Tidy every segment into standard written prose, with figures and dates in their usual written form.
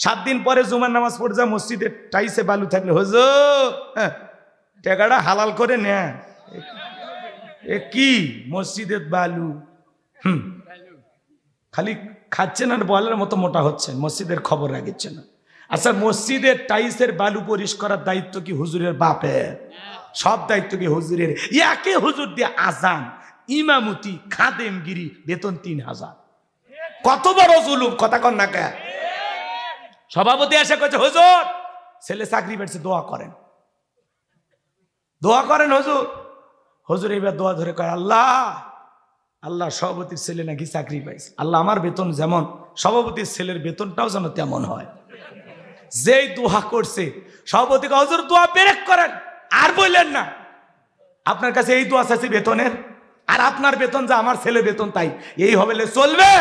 7 দিন পরে জুমার নামাজ পড়ে যা মসজিদে টাইসে বালু থাকলে হুজুর টাকাটা হালাল করে নেন। এ কি মসজিদের বালু? খালি খাচ্ছেন আর বলার মতো মোটা হচ্ছেন, মসজিদের খবর রাখছে না। আচ্ছা, মসজিদের টাইসের বালু পরিষ্কার করার দায়িত্ব কি হুজুরের বাপের? সব দায়িত্ব কি হুজুরের? একে হুজুর দিয়ে আজান, ইমামতি, খাদেমগিরি, বেতন 3000। কত বড় জুলুম! কথা কন না কে? সভাপতি এসে কইছে হুজুর ছেলে চাকরি পেয়েছে, দোয়া করেন, দোয়া করেন হুজুর। হুজুর এবার দোয়া ধরে কয়, আল্লাহ আল্লাহ সভাপতির ছেলে নাকি চাকরি পাইছে, আল্লাহ আমার বেতন যেমন সভাপতির ছেলের বেতনটাও যেন তেমন হয়। যেই দোয়া করছে সভাপতি কয়, হুজুর দোয়া পেরেক করেন, আর বললেন না, আপনার কাছে এই দোয়া চাইছি বেতনের, আর আপনার বেতন যা আমার ছেলে বেতন তাই, এই হবে চলবে?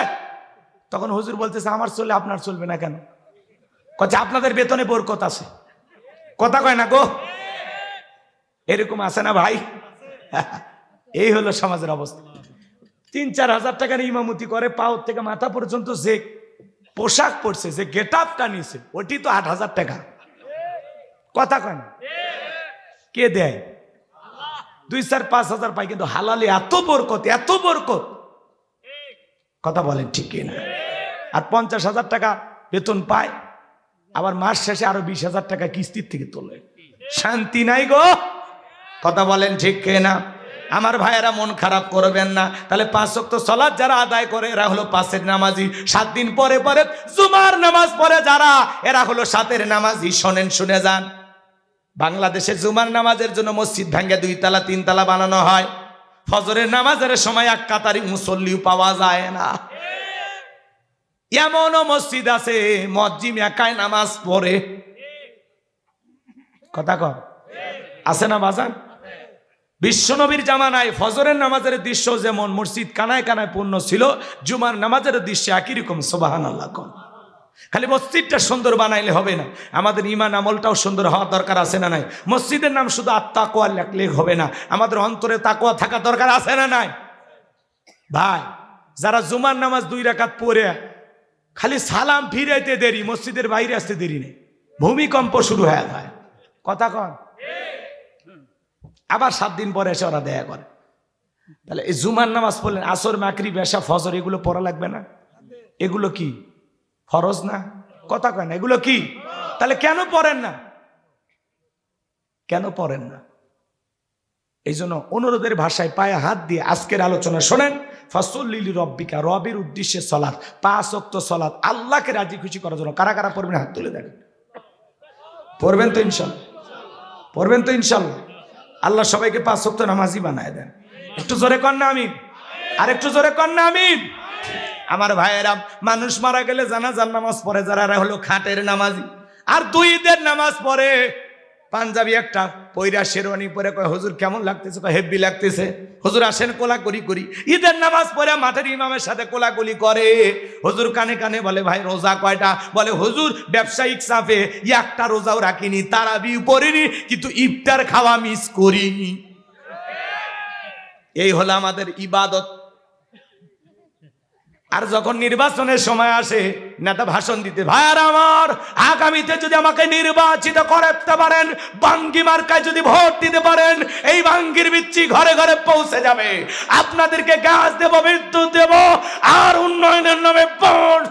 তখন হুজুর বলতেছে, আমার চলে আপনার চলবে না কেন? কচ্ছে আপনাদের বেতনে বরকত আছে। কথা কয় না গো? এরকম আছে না ভাই? এই হলো সমাজের অবস্থা। 3-4 হাজার টাকার ইমামতি করে, পাও থেকে মাথা পর্যন্ত যে পোশাক পরছে, যে গেট আপটা নিছে, ওটি তো 8,000 টাকা। কথা কয় না? কে দেয়? 2-4-5 হাজার পাই, কিন্তু হালালে এত বরকত, এত বরকত। কথা বলেন ঠিক কিনা? আর 50,000 টাকা বেতন পায়, আবার মাস শেষে আরো 20,000 টাকা কিস্তির থেকে তোলে। শান্তি নাই গো। কথা বলেন ঠিক কিনা? আমার ভাইয়েরা মন খারাপ করবেন না। তাহলে 5 ওয়াক্ত সালাত যারা আদায় করে এরা হলো 5-এর নামাজি। 7 দিন পরে পরে জুমার নামাজ পড়ে যারা, এরা হলো 7-এর নামাজি। শোনেন, শুনে যান। বাংলাদেশে জুমার নামাজের জন্য মসজিদ ভেঙে 2 তলা 3 তলা বানানো হয়। ফজরের নামাজের সময় এক কাতারি মুসল্লিও পাওয়া যায় না। এমনও মসজিদ আছে মুয়াজ্জিম একাই নামাজ পড়ে। কথা কর, আছে না বাজান? বিশ্বনবীর জামানায় ফজরের নামাজের দৃশ্য যেমন মসজিদ কানায় কানায় পূর্ণ ছিল, জুমার নামাজের দৃশ্য একই রকম। সুবহানাল্লাহ। খালি মসজিদটা সুন্দর বানাইলে হবে না, আমাদের ঈমান আমলটাও সুন্দর হওয়ার দরকার আছে না নাই? মসজিদের নাম শুধু আত-তাকওয়া লিখলে হবে না, আমাদের অন্তরে তাকওয়া থাকা দরকার আছে না নাই? ভাই, যারা জুমার নামাজ 2 রাকাত পড়ে খালি সালাম ফিরাইতে দেরি, মসজিদের বাইরে আসতে দেরি নেই, ভূমিকম্প শুরু হয়ে যায়। কথা কন? আবার 7 দিন পরে এসে ওরা দেখা করে। তাহলে এই জুমার নামাজ পড়লেন, আসর, মাগরিব, এশা, ফজর, এগুলো পড়া লাগবে না? এগুলো কি ফরজ না? কথা কয় না? এগুলো কি? তাহলে কেন পড়েন না? কেন পড়েন না? এই জন্য অনুরোধের ভাষায় পায়ে হাত দিয়ে আজকের আলোচনা শোনেন। ফাসল্লি লিরাব্বিকা, রবের উদ্দেশ্যে সালাত, 5 ওয়াক্ত সালাত, আল্লাহকে রাজি খুশি করার জন্য। কারা কারা পড়বেন হাত তুলে দেখেন। পড়বেন তো ইনশাআল্লাহ? পড়বেন তো ইনশাআল্লাহ? আল্লাহ সবাইকে 5 ওয়াক্ত নামাজি বানায় দেন। একটু জোরে কর না আমিন। আর একটু জোরে কর না আমিন। আমার ভাইয়েরা, মানুষ মারা গেলে জানাজার নামাজ পড়ে যারা, হলো খাটের নামাজি। আর 2 ঈদের নামাজ পড়ে পাঞ্জাবি একটা পয়রা শেরওয়ানি পরে কয়, হুজুর কেমন লাগতেছে? কয় হেব্বি লাগতেছে। হুজুর আসেন কোলাকুলি করি। ঈদের নামাজ পড়ে মাঠের ইমামের সাথে কোলাকুলি করে। হুজুর কানে কানে বলে, ভাই রোজা কয়টা? বলে হুজুর ব্যবসায়িক চাপে একটা রোজাও রাখিনি, তারাবি পড়িনি, কিন্তু ইফতার খাওয়া মিস করিনি। এই হলো আমাদের ইবাদত। আর যখন নির্বাচনের সময় আসে, নেতা ভাষণ দিতে, ভাইয়ারা আমার, আগামীতে যদি আমাকে নির্বাচিত করতে পারেন, বাঙ্গি মার্কায় যদি ভোট দিতে পারেন, এই বাঙ্গির বিচ্ছি ঘরে ঘরে পৌঁছে যাবে। আপনাদেরকে গ্যাস দেব, বিদ্যুৎ দেব, আর উন্নয়নের নামে ভোট।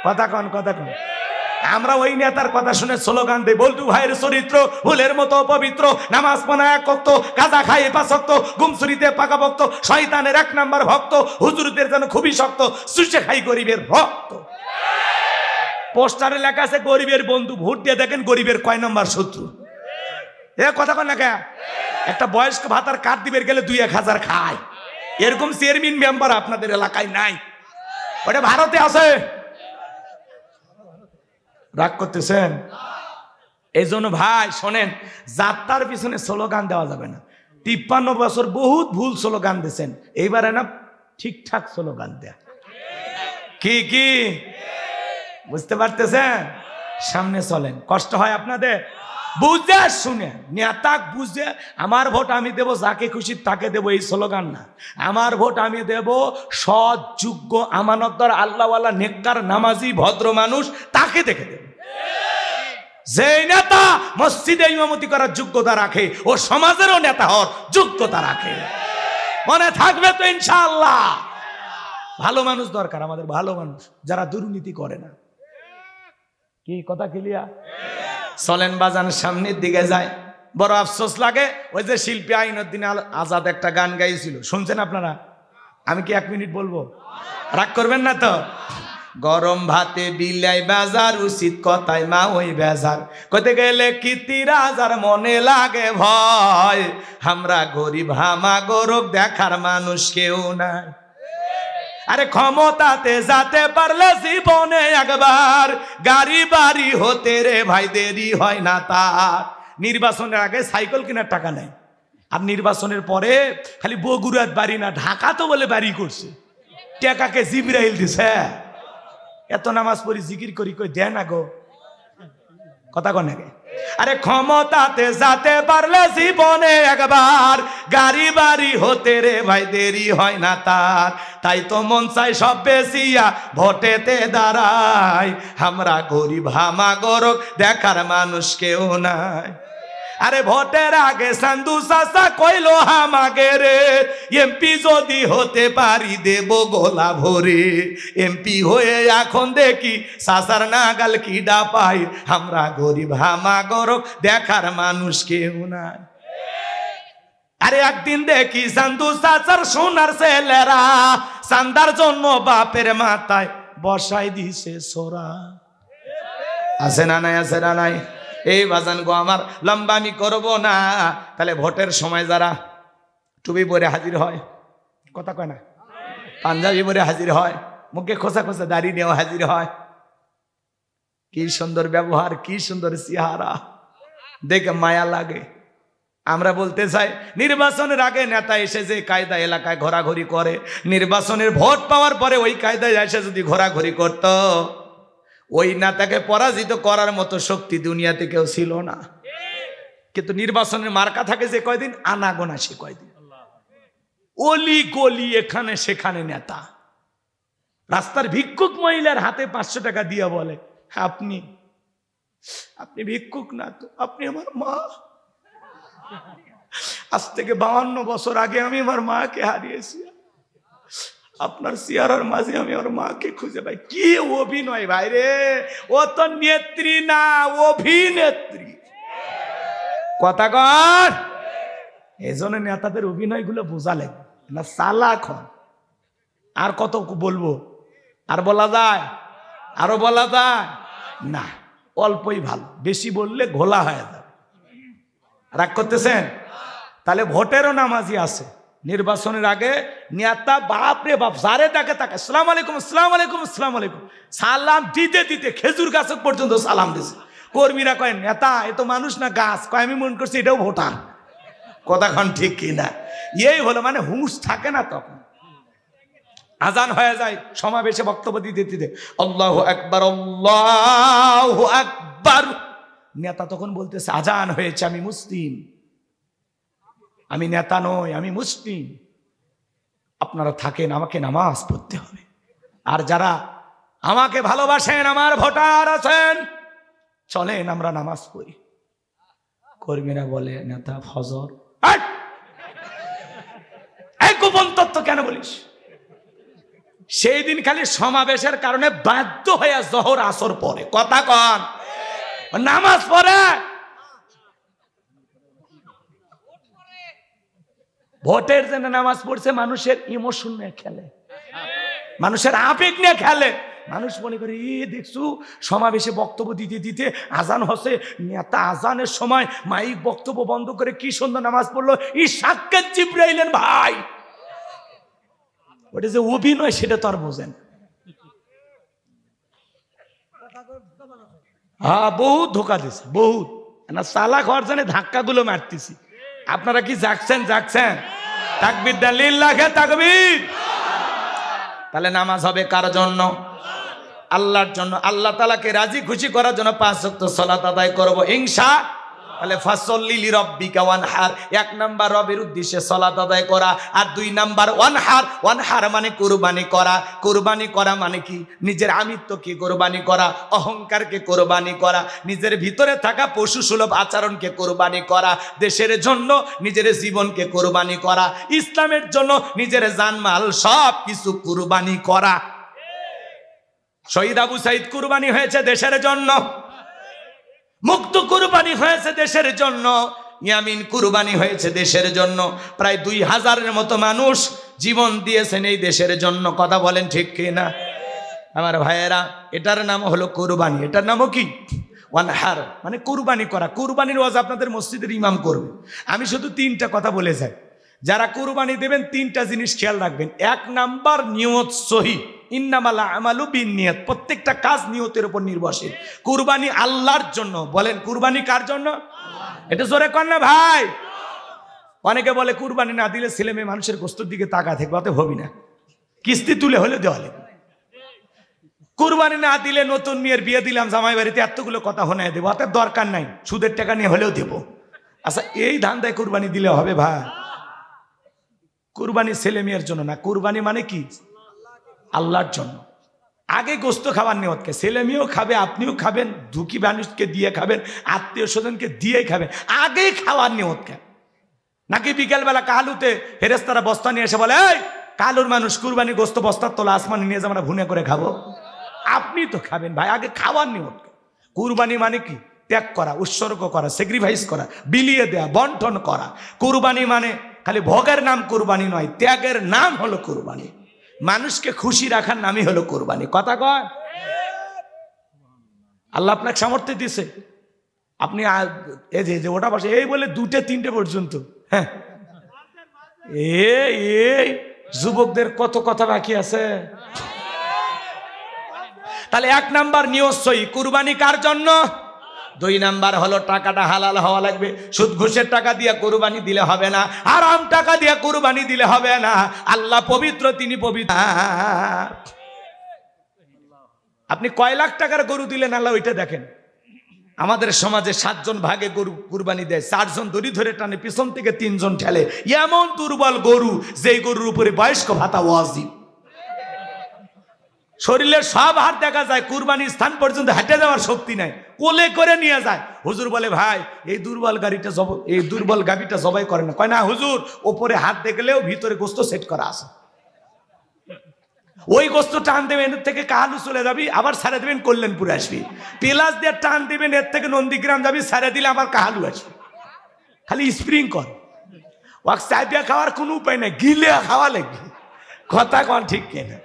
কথা কন, কথা কন। আমরা ওই নেতার কথা শুনে স্লোগান দেই, বল্টু ভাইয়ের চরিত্র ফুলের মতো পবিত্র, নামাজ পড়া 1 ওয়াক্ত, গাঁজা খাই 5 ওয়াক্ত, গুমসুরিতে পাকা ভক্ত, শয়তানের 1 নাম্বার ভক্ত, হুজুরদের যেন খুবই শক্ত, সুষে খাই গরিবের রক্ত। পোস্টারে লেখা আছে গরিবের বন্ধু, ভোট দিয়ে দেখেন গরিবের কয় নাম্বার শত্রু। এ কথা কন না কে? একটা বয়স্ক ভাতার কার্ড দিবের গেলে 2-1 হাজার খায়। এরকম চেয়ারম্যান মেম্বার আপনাদের এলাকায় নাই? ওটা ভারতে আছে। রাগ করতেছেন? এই জন্য ভাই শোনেন, যাত্রার পিছনে স্লোগান দেওয়া যাবে না। 53 বছর বহুত ভুল স্লোগান দিয়েছেন, এইবারে না ঠিকঠাক স্লোগান দেয়া। কি কি বুঝতে পারতেছেন? সামনে চলেন। কষ্ট হয় আপনাদের? বুঝে শুনে নেতা বুঝে আমার ভোট আমি দেব যাকে খুশি তাকে দেব, এই স্লোগান না। আমার ভোট আমি দেব সৎ, যোগ্য, আমানতদার, আল্লাহওয়ালা, নেককার, নামাজি, ভদ্র মানুষ, তাকে দেখে দেব। যেই নেতা মসজিদে ইমামতি করার যোগ্যতা রাখে ও সমাজেরও নেতা হওয়ার যোগ্যতা রাখে। মনে থাকবে তো ইনশাআল্লাহ? ভালো মানুষ দরকার আমাদের, ভালো মানুষ যারা দুর্নীতি করে না। কি কথা ক্লিয়ার? চলেন বাজান সামনের দিকে যায়। বড় আফসোস লাগে, ওই যে শিল্পী আইনুদ্দিন আজাদ একটা গান গাইছিল, শুনছেন আপনারা? আমি কি 1 মিনিট বলবো? রাগ করবেন না তো? গরম ভাতে বিলাই বাজার, উচিত কথায় মা ওই বেজার, কইতে গেলে কীর্তি রাজার মনে লাগে ভয়, আমরা গরিব হামা গরব দেখার মানুষ কেউ নাই। আরে ক্ষমতাতে যাতে পারলে জীবনে একবার, গাড়ি বাড়ি হতে রে ভাই দেরি হয় না তার। নির্বাচনের আগে সাইকেল কেনার টাকা নেই, আর নির্বাচনের পরে খালি বগুড়ার বাড়ি না, ঢাকা তো বলে বাড়ি করছে, টাকাকে জিবরাইল দিছে। এত নামাজ পড়ি জিকির করি, কই দেয় না গো, কথা কন নাকি? আরে ক্ষমতাতে যাতে পারলে জীবনে একবার, গাড়ি বাড়ি হতে রে ভাই দেরি হয় না তার। তাই তো মন চাই সব বেশিয়া ভোটেতে দাঁড়াই, আমরা গরিব হামা গরক দেখার মানুষ কেউ নাই। আরে ভোটের আগে সান্দু চাচা কইলো আমাকে রে, এমপি যদি হতে পারি দেব গোলা ভরে। এমপি হয়ে এখন দেখি চাচার নাগাল কি ডাপাই, আমরা গরিব হামা গরক দেখার মানুষ কেউ নাই। আরে একদিন দেখি সান্দু চাচার সোনার ছেলেরা, চান্দার জন্য বাপের মাথায় বসাই দিছে সোরা। আছে না নাই? আছে না নাই? এই বাজান গো আমার, লম্বা আমি করবো না। তাহলে ভোটের সময় যারা টুপি পরে হাজির হয়, কথা কয় না, পাঞ্জাবি পরে হাজির হয়, মুখে খোসা খোসা দাড়ি নিয়েও হাজির হয়, কি সুন্দর ব্যবহার, কি সুন্দর চেহারা, দেখে মায়া লাগে। আমরা বলতে চাই, নির্বাচনের আগে নেতা এসে যে কায়দা এলাকায় ঘোরাঘুরি করে, নির্বাচনের ভোট পাওয়ার পরে ওই কায়দায় এসে যদি ঘোরাঘুরি করত, ওই নেতাকে পরাজিত করার মতো শক্তি দুনিয়াতে কেউ ছিল না। কিন্তু নির্বাচনের মার্কা থাকে যে কয়দিন, আনাগোনা সে কয়দিন, অলি গলি এখানে সেখানে নেতা। রাস্তার ভিক্ষুক মহিলার হাতে 500 টাকা দিয়া বলে, আপনি আপনি ভিক্ষুক না তো, আপনি আমার মা। আজ থেকে 52 বছর আগে আমি আমার মাকে হারিয়েছি, আপনার চেহারার মাঝে আমি আমার মাকে খুঁজে পাই। কি অভিনয় ভাই রে! ও তো নেত্রী না, অভিনেত্রী, কথা কর। এই জন্য নেতাদের অভিনয় গুলো বোঝা লাগে না, চালাক হন। আর কত বলবো? আর বলা যায়? আরো বলা যায় না, অল্পই ভালো, বেশি বললে ঘোলা হয়ে যাবে। রাগ করতেছেন? তাহলে ভোটেরও নামাজি আছে। নির্বাচনের আগে নেতা বাপ রে বাপ, যারে তাকে তাকে আসসালামু আলাইকুম, আসসালামু আলাইকুম, আসসালামু আলাইকুম সালাম দিতে দিতে খেজুর গাছ পর্যন্ত সালাম দিছে। কর্মীরা কয়, নেতা এ তো মানুষ না গাছ। কয়, আমি মনে করছি এটাও ভোটার। কথাক্ষণ ঠিক কিনা? এই হলো মানে হুঁশ থাকে না তখন। আজান হয়ে যায়, সমাবেশে বক্তব্য দিতে দিতে আল্লাহু আকবার, আল্লাহু আকবার। নেতা তখন বলতেছে, আজান হয়েছে, আমি মুসলিম, আমি নেতা নই, আমি মুসলিম, আপনারা থাকেন, আমাকে নামাজ পড়তে হবে। আর যারা আমাকে ভালোবাসেন, আমার ভোটার আছেন, চলেন আমরা নামাজ পড়ি। কর্মীরা বলে, নেতা ফজর। এই গোপন তত্ত্ব কেন বলিস? সেই দিন খালি সমাবেশের কারণে বাধ্য হয়ে জোহর আসর পরে, কথা কন, নামাজ পড়ে। ভোটের জন্য নামাজ পড়ছে, মানুষের ইমোশন নিয়ে খেলে, মানুষের আবেগ নিয়ে খেলে। মানুষ মনে করে, দেখছু সমাবেশে বক্তব্য দিতে দিতে আজান হচ্ছে, নেতা আজানের সময় মাইক বক্তব্য বন্ধ করে কি সুন্দর নামাজ পড়লো, ই সাক্ষাৎ জিবরাইলের ভাই। ওটা যে অভিনয় সেটা তো আর বোঝেন। হ্যাঁ, বহুত ধোকা দিছে, বহুত না, চালাক হওয়ার জন্য ধাক্কাগুলো মারতেছি। আপনারা কি জাগছেন? জাগছেন? তাকবীর দেন, লিল্লাহে তাকবীর। তাহলে নামাজ হবে কার জন্য? আল্লাহর জন্য। আল্লাহ তাআলাকে রাজি খুশি করার জন্য 5 ওয়াক্ত সালাত আদায় করব ইনশাআল্লাহ। তাহলে ফাসল্লি লিরাব্বিকা ওয়ানহার, এক নাম্বার রবের উদ্দেশ্যে সালাত আদায় করা, আর দুই নাম্বার ওয়ানহার, ওয়ানহার মানে কুরবানি করা। কুরবানি করা মানে কি? নিজের আমিত্বকে কুরবানি করা, অহংকারকে কুরবানি করা, নিজের ভিতরে থাকা পশু সুলভ আচরণকে কুরবানি করা, দেশের জন্য নিজের জীবনকে কুরবানি করা, ইসলামের জন্য নিজের জানমাল সব কিছু কুরবানি করা। শহীদ আবু সাইদ কুরবানি হয়েছে দেশের জন্য, মুক্ত কুরবানি হয়েছে দেশের জন্য, ইয়ামিন কুরবানি হয়েছে দেশের জন্য। প্রায় 2000-এর মতো মানুষ জীবন দিয়েছেন এই দেশের জন্য। কথা বলেন ঠিক কিনা আমার ভাইয়েরা? এটার নাম হলো কুরবানি। এটার নামও কি? ওয়ানহার মানে কুরবানি করা। কুরবানির ওয়াজ আপনাদের মসজিদের ইমাম করবে। আমি শুধু 3টা কথা বলে যাই। যারা কুরবানি দেবেন 3টা জিনিস খেয়াল রাখবেন। 1 নাম্বার, নিয়ত সহি। ইন্নামাল আমালু বিন্নিয়াত, প্রত্যেকটা কাজ নিয়তের উপর নির্ভরশীল। কুরবানি আল্লাহর জন্য। বলেন কুরবানি কার জন্য? এটা জোরে কর না ভাই। অনেকে বলে কুরবানি না দিলে ছেলে মেয়ে মানুষের গোস্তের দিকে তাকা থাকবে, অত হবি না, কিস্তি তুলে হলে দেওয়া লাগবে। কুরবানি না দিলে নতুন মেয়ের বিয়ে দিলাম জামাই বাড়িতে, এতগুলো কথা শোনায় দেবো, অত দরকার নাই, সুদের টাকা নিয়ে হলেও দেবো। আচ্ছা এই ধান্দায় কুরবানি দিলে হবে ভাই? কুরবানি ছেলে মেয়ের জন্য না, কুরবানি মানে কি? আল্লাহর জন্য। আগে গোস্ত খাবার নিয়তকে, ছেলে মেয়েও খাবে, আপনিও খাবেন, দুঃখী মানুষকে দিয়ে খাবেন, আত্মীয় স্বজনকে দিয়েই খাবেন, আগেই খাওয়ার নিয়তকে। নাকি বিকেলবেলা কালুতে ফেরেশতারা বস্তা নিয়ে এসে বলে, এই কালুর মানুষ কুরবানি গোস্ত বস্তার তোলা আসমানে নিয়ে আমরা ভুনে করে খাবো। আপনি তো খাবেন ভাই, আগে খাওয়ার নিয়তকে। কুরবানি মানে কি? ত্যাগ করা, উৎসর্গ করা, স্যাক্রিফাইস করা, বিলিয়ে দেয়া, বন্টন করা। কুরবানি মানে খালি ভোগের নাম কুরবানি নয়, ত্যাগের নাম হলো কুরবানি। মানুষকে খুশি রাখার নামই হলো কুরবানি। কথা কয়? আল্লাহ আপনাকে সামর্থ্য দিয়েছে, আপনি এই যে ওটা বসে এই বলে 2টে 3টে পর্যন্ত, হ্যাঁ এই যুবকদের কত কথা বাকি আছে। তাহলে 1 নাম্বার নিয়ত সহি, কুরবানি কার জন্য? 2 নাম্বার হলো টাকাটা হালাল হওয়া লাগবে। সুদ ঘুষের টাকা দিয়ে কুরবানি দিলে হবে না, হারাম টাকা দিয়ে কুরবানি দিলে হবে না। আল্লাহ পবিত্র, তিনি পবিত্র। আপনি কয় লাখ টাকার গরু দিলেন আল্লাহ ওইটা দেখেন। আমাদের সমাজে 7 জন ভাগে গরু কুরবানি দেয়, 4 জন দড়ি ধরে টানে, পিছন থেকে 3 জন ঠেলে। এমন দুর্বল গরু, যেই গরুর উপরে বয়স্ক ভাতা ওয়াজিব। শরীরের সব হাত দেখা যায়, কুরবানির স্থান পর্যন্ত হেঁটে যাওয়ার শক্তি নাই, কোলে করে নিয়ে যায়। হুজুর বলে, ভাই এই দুর্বল গাভীটা জবাই করে না। কয় না হুজুর, ওপরে হাত দেখলেও ভিতরে গোস্ত সেট করা আছে। ওই গোস্ত টান দেবেন, এর থেকে কাহালু চলে যাবি, আবার সারে দেবেন কল্যাণপুরে আসবি। পেলাস দিয়ে টান দেবেন, এর থেকে নন্দীগ্রাম যাবি, সারে দিলে আবার কাহালু আসবি। খালি স্প্রিং কর, ওয়াক চাইপিয়া খাওয়ার কোনো উপায় নাই, গিলে খাওয়া লাগবে। কথা কন ঠিক কিনা?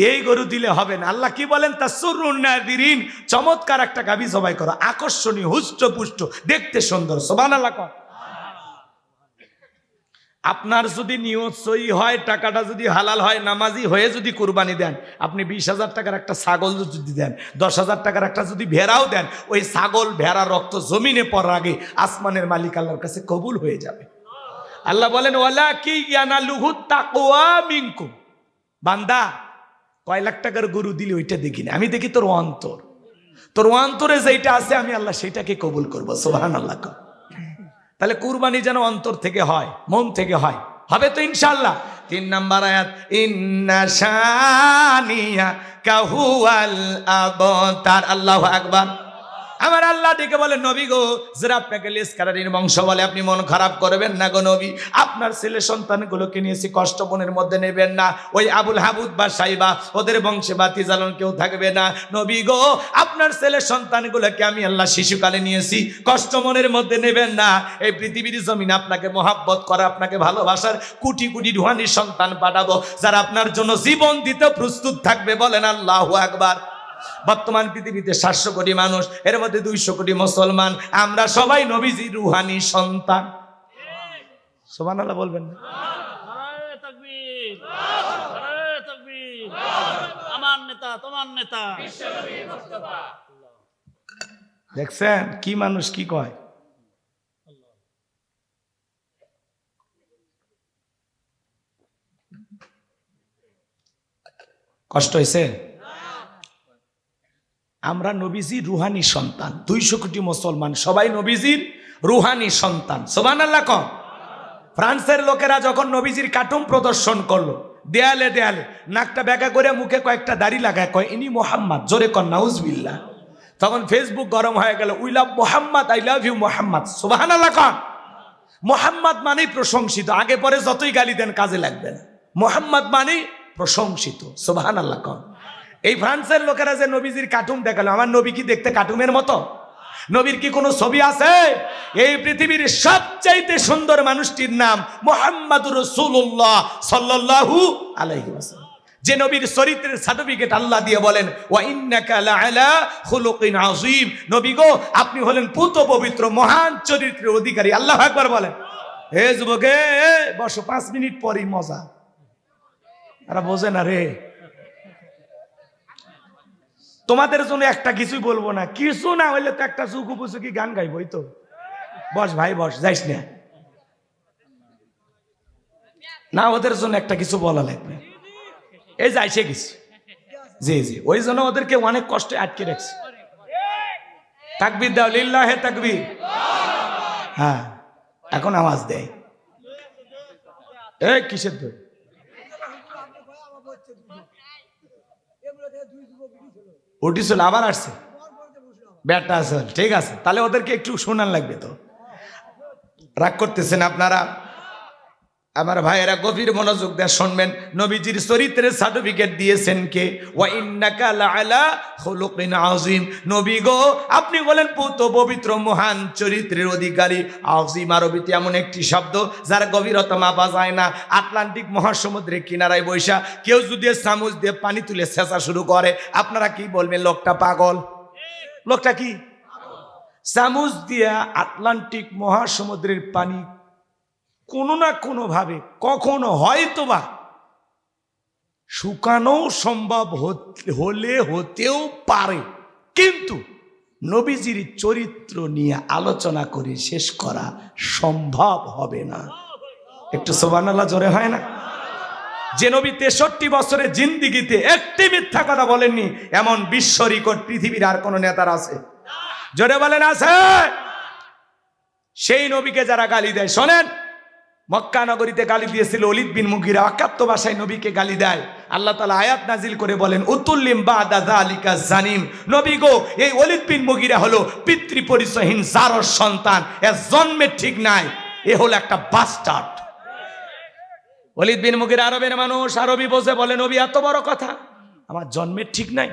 এই গরু দিলে হবে না। আল্লাহ কি বলেন? তাসরুন নাযিরিন, চমৎকার একটা গাভী জবাই করো, আকর্ষণীয়, হুষ্টপুষ্ট, দেখতে সুন্দর। সুবহানাল্লাহ। আপনার যদি নিয়ত সহি হয়, টাকাটা যদি হালাল হয়, নামাজি হয়ে যদি কুরবানি দেন, আপনি 20,000 টাকার একটা ছাগল যদি দেন, 10,000 টাকার একটা যদি ভেড়াও দেন, ওই ছাগল ভেড়া রক্ত জমিনে পড়ার আগে আসমানের মালিক আল্লাহর কাছে কবুল হয়ে যাবে। আল্লাহ বলেন, ওয়ালাকি ইয়ানালুহু তাকওয়া মিনকুম। বান্দা কয় লাখ টাকার গরু দিলি ওইটা দেখি না, আমি দেখি তোর অন্তর। তোর অন্তরে যেটা আছে আমি আল্লাহ সেটাকে কবুল করবো। সুবহানাল্লাহ। তাহলে কুরবানি যেন অন্তর থেকে হয়, মন থেকে হয়, হবে তো ইনশাআল্লাহ। 3 নাম্বার আয়াত, ইন্না শানিয়া কাহুয়াল আবতার। আল্লাহু আকবার। আমার আল্লাহ ডেকে বলে, নবী গো, যারা আপনাকে লেসকারারির বংশ বলে, আপনি মন খারাপ করবেন না গো নবী। আপনার ছেলে সন্তানগুলোকে নিয়েছি, কষ্ট মনের মধ্যে নেবেন না। ওই আবুল হাবুদ বা সাইবা, ওদের বংশে বাতি জ্বালন কেউ থাকবে না। নবী গো, আপনার ছেলে সন্তানগুলোকে আমি আল্লাহ শিশুকালে নিয়েছি, কষ্ট মনের মধ্যে নেবেন না। এই পৃথিবীর জমিনে আপনাকে মহাব্বত করা, আপনাকে ভালোবাসার কোটি কোটি রুহানি সন্তান পাঠাবো, যারা আপনার জন্য জীবন দিতে প্রস্তুত থাকবে। বলেন আল্লাহু আকবার। বর্তমান পৃথিবীতে 700 কোটি মানুষ, এর মধ্যে 200 কোটি মুসলমান, আমরা সবাই নবীজির রুহানি সন্তান। সুবহানাল্লাহ বলবেন না? নারায়ে তাকবীর, নারায়ে তাকবীর। আমার নেতা, তোমার নেতা বিশ্বনবী মুস্তাফা। দেখছেন কি মানুষ কি কয়? কষ্ট হয়েছে? আমরা নবীজির রুহানি সন্তান। 200 কোটি মুসলমান সবাই নবীজির রুহানি সন্তান। সুবহানাল্লাহ কম। ফ্রান্সের লোকেরা যখন নবীজির কার্টুন প্রদর্শন করলো দেয়ালে দেয়ালে, নাকটা ব্যাকা করে মুখে কয়েকটা দাড়ি লাগায়, কয় ইনি মোহাম্মদ, জোরে কর নাউজুবিল্লাহ। তখন ফেসবুক গরম হয়ে গেল, we love Mohammad, I love you Mohammad. সুবহানাল্লাহ কম। মোহাম্মদ মানেই প্রশংসিত, আগে পরে যতই গালি দেন কাজে লাগবে না। মোহাম্মদ মানেই প্রশংসিত। সুবহানাল্লাহ কম। এই ফ্রান্সের লোকেরা যে নবীজির কার্টুন দেখালো, আমার নবী কি দেখতে কার্টুনের মতো? নবীর কি কোনো ছবি আছে? এই পৃথিবীর সবচাইতে সুন্দর মানুষটির নাম মুহাম্মাদুর রাসূলুল্লাহ সাল্লাল্লাহু আলাইহি ওয়াসাল্লাম। যে নবীর চরিত্রের সার্টিফিকেট আল্লাহ দিয়ে বলেন, ওয়া ইন্নাকা লাআলা খুলুকিন আযীম। নবী গো, আপনি হলেন পুত পবিত্র মহান চরিত্রের অধিকারী। আল্লাহু আকবার বলেন। হে যুবকে, বসো, 5 মিনিট পরেই মজা। আরে বোঝে না রে, তোমাদের জন্য একটা কিছুই বলবো না, কিছু না হইলে তো একটা চুকু পুচুকি গান গাইবই তো। বস ভাই বস, যাইস না, না ওদের জন্য একটা কিছু বলা লাগবে। এই যাইছে কিছু, জি জি, ওই জন্য ওদেরকে অনেক কষ্টে আটকে রাখছে। তাকবীর দাও, লিল্লাহে তাকবীর। হ্যাঁ, এখন আওয়াজ দেয়। এই কিসের দই? উঠিছিল, আবার আসছে ব্যাটা আছে, ঠিক আছে, তাহলে ওদেরকে একটু শোনান লাগবে তো। রাগ করতেছেন আপনারা? আমার ভাইয়েরা গভীর মনোযোগ দিয়ে শুনবেন। নবীজির চরিত্রের সার্টিফিকেট দিয়েছেন কে? ওয়া ইন্নাকা লাআলা খুলুকিন আযীম। নবী গো, আপনি বলেন পুত পবিত্র মহান চরিত্রের অধিকারী। আযীম আরবিতে এমন একটি শব্দ যার গভীরতা মাপা যায় না। আটলান্টিক মহাসমুদ্রের কিনারায় বৈশা কেউ যদি চামচ দিয়ে পানি তুলে ছেঁচা শুরু করে, আপনারা কি বলবেন? লোকটা পাগল। লোকটা কি? চামচ দিয়ে আটলান্টিক মহাসমুদ্রের পানি কোনো না কোনো ভাবে কখনো হয়তোবা শুকানো সম্ভব হলে হতেও পারে, কিন্তু নবীজির চরিত্র নিয়ে আলোচনা করে শেষ করা সম্ভব হবে না। একটু সুবহানাল্লাহ জোরে হয় না? যে নবী 63 বছরের জিন্দিগিতে একটি মিথ্যা কথা বলেননি, এমন বিশ্ব রেকর্ড পৃথিবীর আর কোন নেতার আছে? জোরে বলেন আছে? সেই নবীকে যারা গালি দেয়, শোনেন, মক্কা নগরীতে গালি দিয়েছিল ওলীদ বিন মুগীরা, অকাত্য ভাষায় নবীকে গালি দেয়। আল্লাহ তাআলা আয়াত নাজিল করে বলেন, উতুল্লিম বাদা যালিকা জানিম। নবী গো, এই ওলীদ বিন মুগীরা হলো পিতৃ পরিচয়হীন জারর সন্তান, এর জন্মের ঠিক নাই, এ হলো একটা বাস্টার্ড। ওলীদ বিন মুগীরা আরবের মানুষ, আরবি বোঝে, বলে নবী এত বড় কথা, আমার জন্মের ঠিক নাই,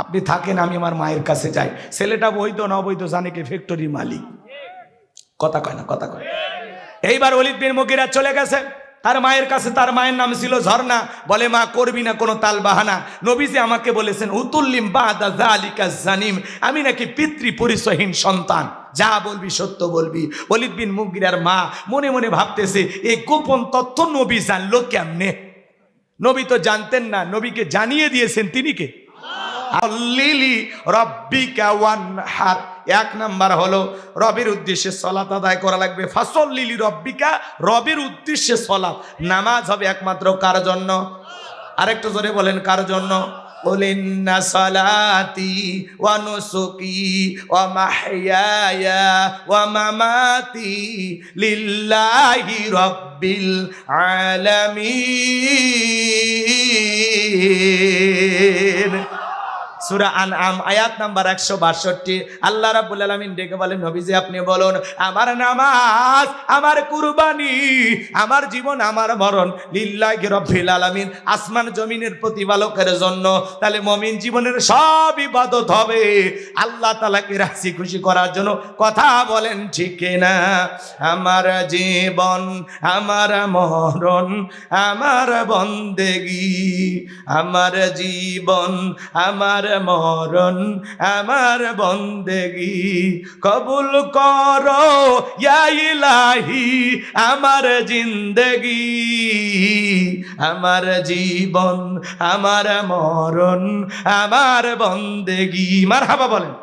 আপনি থাকেন, আমি আমার মায়ের কাছে যাই। ছেলেটা বৈধ না অবৈধ জানে কে? ফ্যাক্টরির মালিক। কথা কয় না, কথা কয়। এইবার ওলীদ বিন মুগীরা চলে গেছে তার মায়ের কাছে। তার মায়ের নাম ছিল ঝর্ণা। বলে, মা করবি না কোনো তাল বাহানা, নবীজি আমাকে বলেছেন উতুল্লিম বাদা যালিকা জানিম, আমি নাকি পিতৃ পরিচয়হীন সন্তান, যা বলবি সত্য বলবি। ওলীদ বিন মুগীরার মা মনে মনে ভাবতেছে, এই গোপন তথ্য নবী জানলো কেমনে? নবী তো জানতেন না, নবীকে জানিয়ে দিয়েছেন তিনি কে? লিলি রব্বিকা ওয়ানহার। এক নাম্বার হলো রবের উদ্দেশ্যে সালাত আদায় করা লাগবে। ফাসল লিলি রব্বিকা, রবের উদ্দেশ্যে সালাত, নামাজ হবে একমাত্র কার জন্য? আরেকটু জোরে বলেন, কার জন্য? ইন্না সালাতি ওয়া নুসুকি ওয়া মাহইয়ায়া ওয়া মামাতি লিল্লাহি রাব্বিল আলামিন। সূরা আনআম আয়াত নাম্বার 162। আল্লাহ রাব্বুল আলামিন ডেকে বলেন, নবীজি আপনি বলুন, আমার নামাজ, আমার কুরবানি, আমার জীবন, আমার মরণ লিল্লাহি রাব্বিল আলামিন, আসমান জমিনের প্রতিপালকের জন্য। তাহলে মুমিন জীবনের সব ইবাদত হবে আল্লাহ তাআলাকে রাজি খুশি করার জন্য। কথা বলেন ঠিক না? আমার জীবন, আমার মরণ, আমার বন্দেগী, আমার জীবন, আমার মরণ, আমার বন্দেগী কবুল করো ইয়া ইলাহি, আমার জিন্দেগি, আমার জীবন, আমার মরণ, আমার বন্দেগী। মারহাবা বলেন।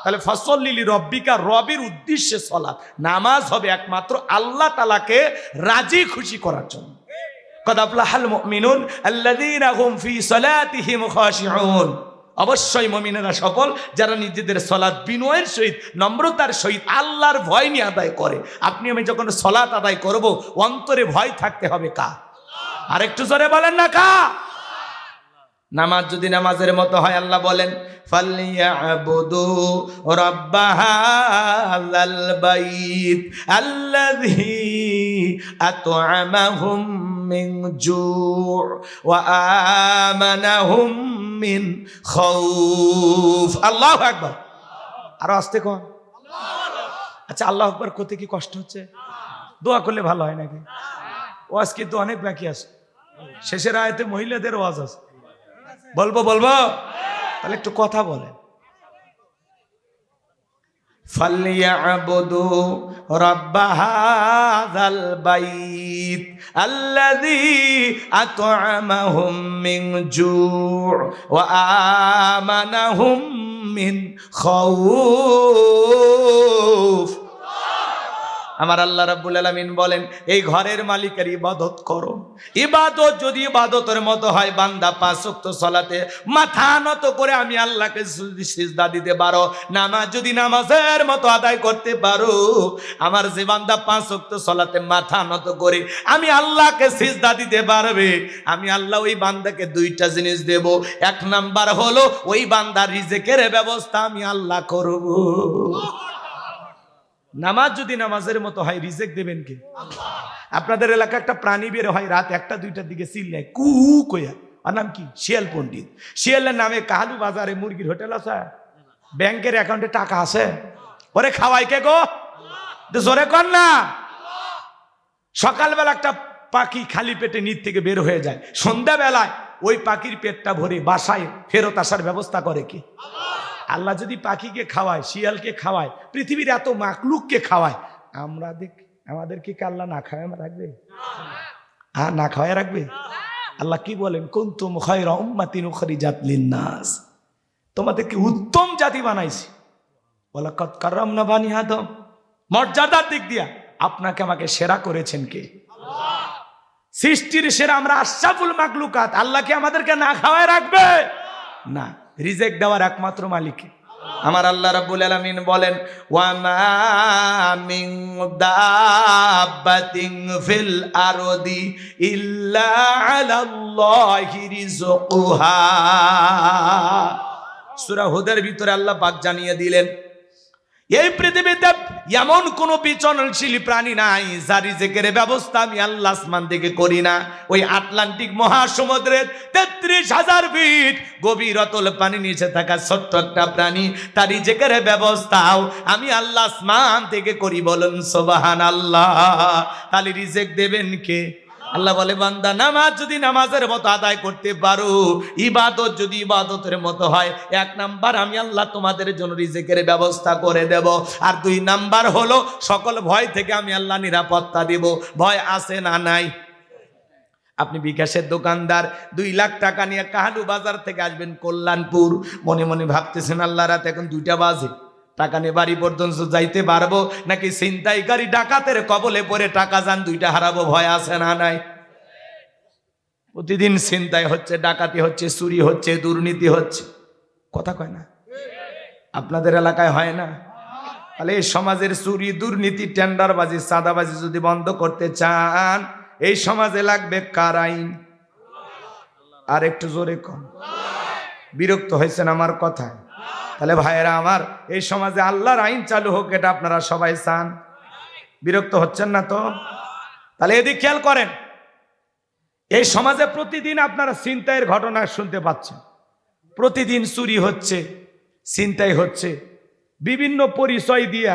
তাহলে ফাসল্লি লিরব্বিকা, রবের উদ্দেশ্যে সালাত, নামাজ হবে একমাত্র আল্লাহ তাআলাকে রাজি খুশি করার জন্য। কদ আফলাহাল মুমিনুন আল্লাযীনা হুম ফি সালাতিহিম খাশিউন। অবশ্যই মুমিনেরা সফল যারা নিজেদের সালাত বিনয়ের সহিত নম্রতার সহিত আল্লাহর ভয় নিয়ে আদায় করে। আপনি আমি যখন সালাত আদায় করব অন্তরে ভয় থাকতে হবে কা? আরেকটু জোরে বলেন না কা? নামাজ যদি নামাজের মতো হয় আল্লাহ বলেন ফালিয়াবুদু রাব্বাহাযাল বাইত আল্লাযী আত'আমাহুম মিন জু' ওয়া আমানাহুম মিন খাউফ। আল্লাহু আকবার। আরো আস্তে কোন। আচ্ছা, আল্লাহু আকবার করতে কি কষ্ট হচ্ছে? দোয়া করলে ভালো হয় নাকি? ওয়াজ কিন্তু অনেক বাকি আছে, শেষের আয়াতে মহিলাদের ওয়াজ আছে। বলবো তাহলে একটু কথা বলেন। ফালিয়াবুদু রাব্বাহাযাল বাইত আল্লাযী আত'আমাহুম মিন জু' ওয়া আমানাহুম মিন খাউফ। আমার আল্লাহ রাব্বুল আলামিন বলেন এই ঘরের মালিকের ইবাদত করো। ইবাদত যদি ইবাদতের মতো হয়, বান্দা 5 ওয়াক্ত সালাতে মাথা নত করে আমি আল্লাহকে সিজদা দিতে পারো, নামাজ যদি নামাজের মতো আদায় করতে পারো, আমার যে বান্দা 5 ওয়াক্ত সালাতে মাথা নত করে আমি আল্লাহকে সিজদা দিতে পারবে, আমি আল্লাহ ওই বান্দাকে 2টা জিনিস দেব। 1 নাম্বার হলো ওই বান্দার রিজিকের ব্যবস্থা আমি আল্লাহ করব। নামাজ যদি নামাজের মতো হয় রিজেক দেবেন কে? আপনাদের এলাকা একটা প্রাণী বের হয় রাত 1টা 2টার দিকে চিল্লায় কু কইয়া, আর নাম কি? শিয়াল পণ্ডিত। শিয়ালের নামে কাহালু বাজারে মুরগির হোটেল আছে, ব্যাংকের অ্যাকাউন্টে টাকা আছে, ওরে খাওয়াই কে গো? জোরে কর না। সকালবেলা একটা পাখি খালি পেটে নিচ থেকে বের হয়ে যায়, সন্ধ্যাবেলায় ওই পাখির পেটটা ভরে বাসায় ফেরত আসার ব্যবস্থা করে কি? আল্লাহ যদি পাখিকে খাওয়ায়, শিয়ালকে খাওয়ায়, পৃথিবীর এত মাকলুককে খাওয়ায়, আমরা আমাদেরকে কি আল্লাহ না খাওয়ায় রাখবে? হ্যাঁ, না খাওয়ায় রাখবে? আল্লাহ কি বলেন? কুনতুম খায়রা উম্মাতিন উখরিজাত লিন-নাস, তোমাদেরকে উত্তম জাতি বানাইছি। ওয়ালাকাদ কাররামনা বানি আদম, মর্যাদার দিক দিয়া আপনাকে আমাকে সেরা করেছেন কে? সৃষ্টির সেরা আমরা আশরাফুল মাকলুকাত। আল্লাহ কি আমাদেরকে না খাওয়ায় রাখবে? না, রিজেক দেওয়ার একমাত্র মালিক আমার আল্লাহ রাব্বুল আলামিন বলেন ওয়া মা মিন দাব্বাতিন ফিল আরদি ইল্লা আলাল্লাহি রিজকুহা। সূরা হুদের ভিতরে আল্লাহ পাক জানিয়ে দিলেন এই পৃথিবীতে এমন কোন বিচরণশীল প্রাণী নাই যার রিজেকের ব্যবস্থা আমি আল্লাহ আসমান থেকে করি না। ওই আটলান্টিক মহাসমুদ্রের 33,000 ফিট গভীর অতল পানি নিচে থাকা ছোট্ট একটা প্রাণী, তার রিজেকের ব্যবস্থাও আমি আল্লাহ আসমান থেকে করি। বলুন সুবহানাল্লাহ। তাহলে রিজেক দেবেন কে? আল্লাহ বলে বান্দা নামাজ যদি নামাজের মতো আদায় করতে পারো, ইবাদত যদি ইবাদতের মতো হয়, 1 নাম্বার আমি আল্লাহ তোমাদের জন্য রিজিকের ব্যবস্থা করে দেব। আর 2 নাম্বার হলো সকল ভয় থেকে আমি আল্লাহ নিরাপত্তা দেব। ভয় আছে না নাই? আপনি বিকাশের দোকানদার 2 লাখ টাকা নিয়ে কাহালু বাজার থেকে আসবেন কল্যাণপুর, মনে মনে ভাবতেছেন আল্লাহ রাত এখন 2টা বাজে, টাকা নিয়ে বাড়ি পর্যন্ত যাইতে পারবো নাকি ছিনতাইকারী ডাকাতের কবলে পড়ে টাকা যান 2টা হারাবো? ভয় আছে না নাই? প্রতিদিন ছিনতাই হচ্ছে, ডাকাতি হচ্ছে, চুরি হচ্ছে, দুর্নীতি হচ্ছে, কথা কয় না? আপনাদের এলাকায় হয় না? তাহলে এই সমাজের চুরি, দুর্নীতি, টেন্ডারবাজি, চাঁদাবাজি যদি বন্ধ করতে চান, এই সমাজে লাগবে কার আইন? আর একটু জোরে কন। বিরক্ত হয়েছেন আমার কথায়? তাহলে ভাইয়েরা আমার, এই সমাজে আল্লাহর আইন চালু হোক, এটা আপনারা সবাই চান? বিরক্ত হচ্ছেন না তো? তাহলে এদিকে খেয়াল করেন, এই সমাজে প্রতিদিন আপনারা ছিনতাইয়ের ঘটনা শুনতে পাচ্ছেন। প্রতিদিন চুরি হচ্ছে, ছিনতাই হচ্ছে, বিভিন্ন পরিচয় দিয়া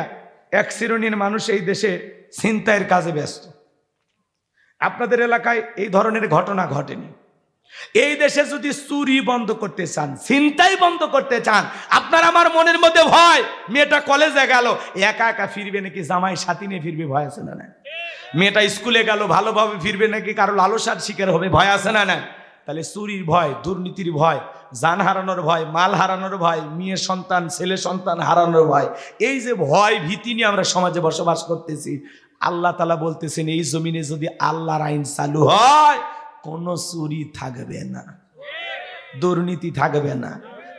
1 শ্রেণীর মানুষ এই দেশে ছিনতাইয়ের কাজে ব্যস্ত। আপনাদের এলাকায় এই ধরনের ঘটনা ঘটেনি? এই দেশে যদি চুরি বন্ধ করতে চান, ছিনতাই বন্ধ করতে চান, আপনার আমার মনের মধ্যে ভয়, মেয়েটা কলেজে গেল একা একা ফিরবে নাকি জামাই সাথী নিয়ে ফিরবে? ভয় আছে না? না। মেয়েটা স্কুলে গেল ভালোভাবে ফিরবে নাকি কারো লালসার শিকার হবে? ভয় আছে না? না। তাহলে চুরির ভয়, দুর্নীতির ভয়, জান হারানোর ভয়, মাল হারানোর ভয়, মেয়ে সন্তান ছেলে সন্তান হারানোর ভয়, এই যে ভয় ভীতি নিয়ে আমরা সমাজে বসবাস করতেছি, আল্লাহ তাআলা বলতেছেন এই জমিনে যদি আল্লাহর আইন চালু হয়, কোনো চুরি থাকবে না, দুর্নীতি থাকবে না,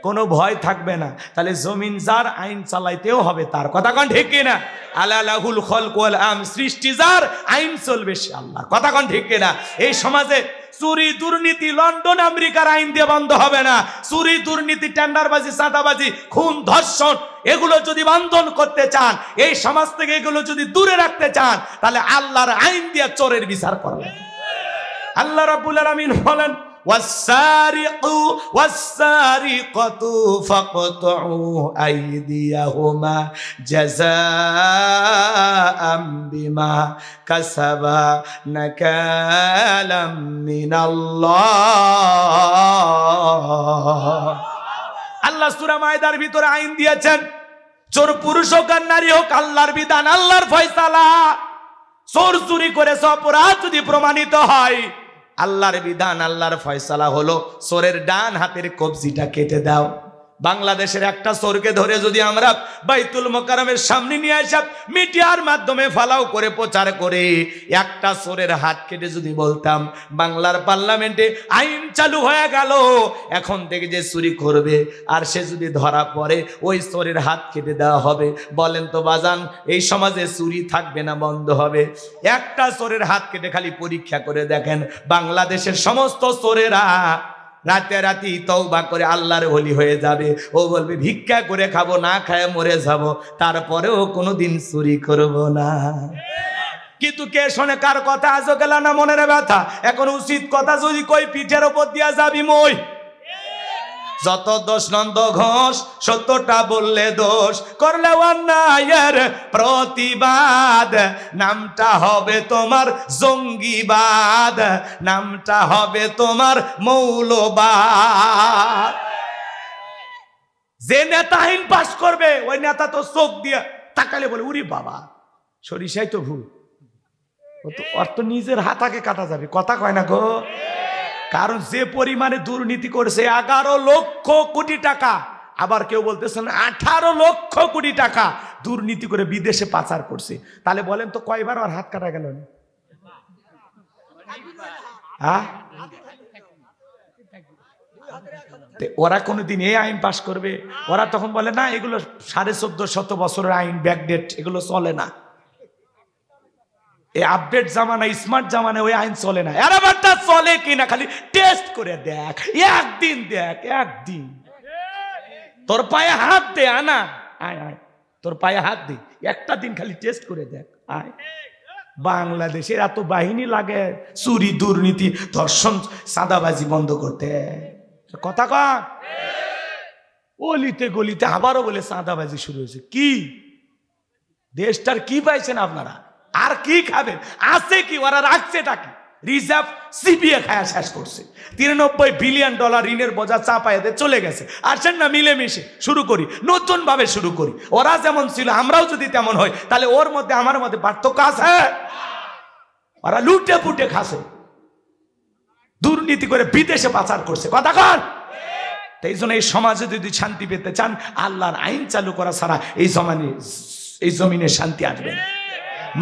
কোনো ভয় থাকবে না। তাহলে জমিন যার, আইন চালাইতেও হবে তার। কথা কোন ঠিক কিনা? আলা লাহুল খলক ওয়াল আম, সৃষ্টি যার, আইন চলবে সে আল্লাহ। কথা কোন ঠিক কিনা? এই সমাজে চুরি দুর্নীতি লন্ডন আমেরিকার আইন দিয়ে বন্ধ হবে না। চুরি দুর্নীতি, টেন্ডারবাজি, চাঁদাবাজি, খুন ধর্ষণ, এগুলো যদি বন্ধ করতে চান, এই সমাজ থেকে এগুলো যদি দূরে রাখতে চান, তাহলে আল্লাহর আইন দিয়ে চোরের বিচার করবেন। আল্লাহ রাব্বুল আলামিন বলেন, ওয়াস-সারিকু ওয়াস-সারিকাতু ফাকতুউ আইদিয়াহুমা জাযাআম বিমা কাসাবা নাকালাম মিনাল্লাহ। আল্লাহ সূরা মায়দার ভিতরে আইন দিয়েছেন, চোর পুরুষ হোক আর নারী হোক, আল্লাহর বিধান, আল্লাহর ফয়সালা। চোর চুরি করেছে, অপরাধ যদি প্রমাণিত হয়, আল্লাহর বিধান, আল্লাহর ফয়সালা হলো চোরের ডান হাতের কবজিটা কেটে দাও। বাংলাদেশের একটা চোরকে ধরে যদি আমরা বাইতুল মোকাররমের সামনে নিয়ে আসা মিডিয়ার মাধ্যমে ফালাও করে প্রচার করে একটা চোরের হাত কেটে যদি বলতাম, বাংলার পার্লামেন্টে আইন চালু হয়ে গেল, এখন থেকে যে চুরি করবে আর সে যদি ধরা পড়ে ওই চোরের হাত কেটে দেওয়া হবে, বলেন তো বাজান, এই সমাজে চুরি থাকবে না বন্ধ হবে? একটা চোরের হাত কেটে খালি পরীক্ষা করে দেখেন, বাংলাদেশের সমস্ত চোরেরা রাতারাতি তওবা করে আল্লাহর ওলি হয়ে যাবে। ও বলবে ভিক্ষা করে খাবো, না খায় মরে যাব, তারপরেও কোনোদিন চুরি করব না। কিন্তু কে শোনে কার কথা? আজও গেল না মনের ব্যথা। এখন উচিত কথা যদি কই, পিঠের ওপর দিয়া যাবি মই। যত দোষ নন্দ ঘোষ, সত্যটা বললে দোষ, করলে অন্যায়ের প্রতিবাদ, নামটা হবে তোমার জঙ্গিবাদ, নামটা হবে তোমার মৌলবাদ। যে নেতা আইন পাস করবে, ওই নেতা তো চোখ দিয়ে তাকালে বলে, উরি বাবা, সরিষাই তো ভুল, ওর তো নিজের হাত আগে কাটা যাবে। কথা কয় না গো? কারণ যে পরিমাণে দুর্নীতি করেছে, 11 লক্ষ কোটি টাকা, আবার কেউ বলতেছেন 18 লক্ষ কোটি টাকা দুর্নীতি করে বিদেশে পাচার করছে। তাহলে বলেন তো কয়বার ওর হাত কাটা গেল? ওরা কোনোদিন এই আইন পাশ করবে? ওরা তখন বলে না, এগুলো 1450 বছরের আইন, ব্যাকডেট, এগুলো চলে না। এই আপডেট জামানা, স্মার্ট জামানা, ওই আইন চলে না। এর ব্যাপারটা চলে কিনা খালি টেস্ট করে দেখ, একদিন দেখ, একদিন তোর পায়ে হাত দে, আনা আয় আয়, তোর পায়ে হাত দে, একটা দিন খালি টেস্ট করে দেখ, আয়। বাংলাদেশের এত বাহিনী লাগে চুরি দুর্নীতি ধর্ষণ চাঁদাবাজি বন্ধ করতে। কথা কন, অলিতে গলিতে আবারও বলে চাঁদাবাজি শুরু হয়েছে। কি দেশটার কি পাইছেন আপনারা? আর কি খাবেন? আছে কি? ওরা রাখছেটা কি? রিজার্ভ সিপিএ খায়া শেষ করছে। 93 বিলিয়ন ডলার ঋণের বোঝা চাপায় দিয়ে চলে গেছে। আসেন না মিলেমিশে শুরু করি, নতুন ভাবে শুরু করি। ওরা যেমন ছিল আমরাও যদি তেমন হই, তাহলে ওর মধ্যে আমার মধ্যে পার্থক্য আছে? ওরা লুটে পুটে খাসে, দুর্নীতি করে বিদেশে পাচার করছে। কথা কন। এই জন্য এই সমাজে যদি শান্তি পেতে চান, আল্লাহর আইন চালু করা ছাড়া এই জমিনে শান্তি আসবে না।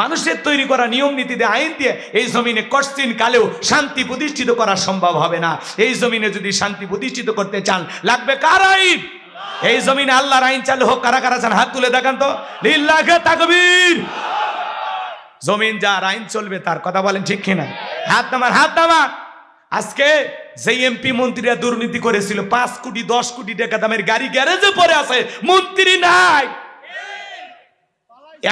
মানুষের তৈরি করা নিয়ম নীতি দিয়ে, আইন দিয়ে এই জমিনে কষ্টিন কালেও শান্তি প্রতিষ্ঠিত করা সম্ভব হবে না। এই জমিনে যদি শান্তি প্রতিষ্ঠিত করতে চান, লাগবে কার আইন? এই জমিনে আল্লাহর আইন চালু হোক। কারা কারা চান হাত তুলে দেখান তো। লিল্লাহে তাকবীর। জমিন যার, আইন চলবে তার। কথা বলেন ঠিক কিনা? হাত নামান, হাত নামান। আজকে যে এমপি মন্ত্রীরা দুর্নীতি করেছিল, 5 কোটি 10 কোটি টাকা দামের গাড়ি গ্যারেজে পড়ে আছে, মন্ত্রী নাই।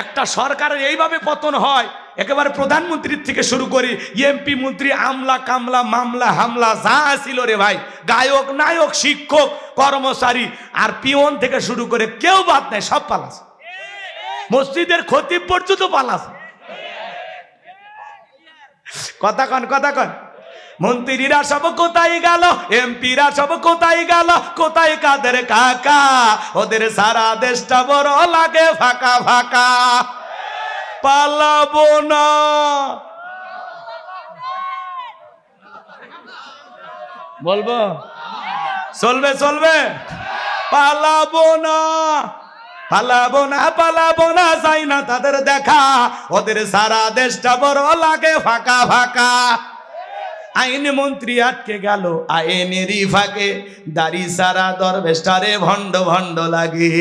একটা সরকারের এইভাবে পতন হয়, একেবারে প্রধানমন্ত্রীর থেকে শুরু করি এমপি মন্ত্রী, আমলা কামলা মামলা হামলা যা ছিল রে ভাই, গায়ক নায়ক শিক্ষক কর্মচারী আর পিয়ন থেকে শুরু করে কেউ বাদ নাই, সব পালাস। মসজিদের খতিব পর্যন্ত পালাস। কথা কন, কথা কন। মন্ত্রীরা সব কোথায় গেল, এমপিরা সব কোথায় গেল, কোথায় কাদের কাকা? ওদের সারা দেশটা বড় লাগে ফাঁকা ফাঁকা। পালাবো না, বলবো চলবে চলবে, পালাবো না, পালাবো না, পালাবো না, যাই না তাদের দেখা। ওদের সারা দেশটা বড় লাগে ফাঁকা ফাঁকা। আইন মন্ত্রী আটকে গেল আইনেরই ফাঁকে, দাড়ি সারা দরবেশটারে ভণ্ড ভণ্ড লাগে।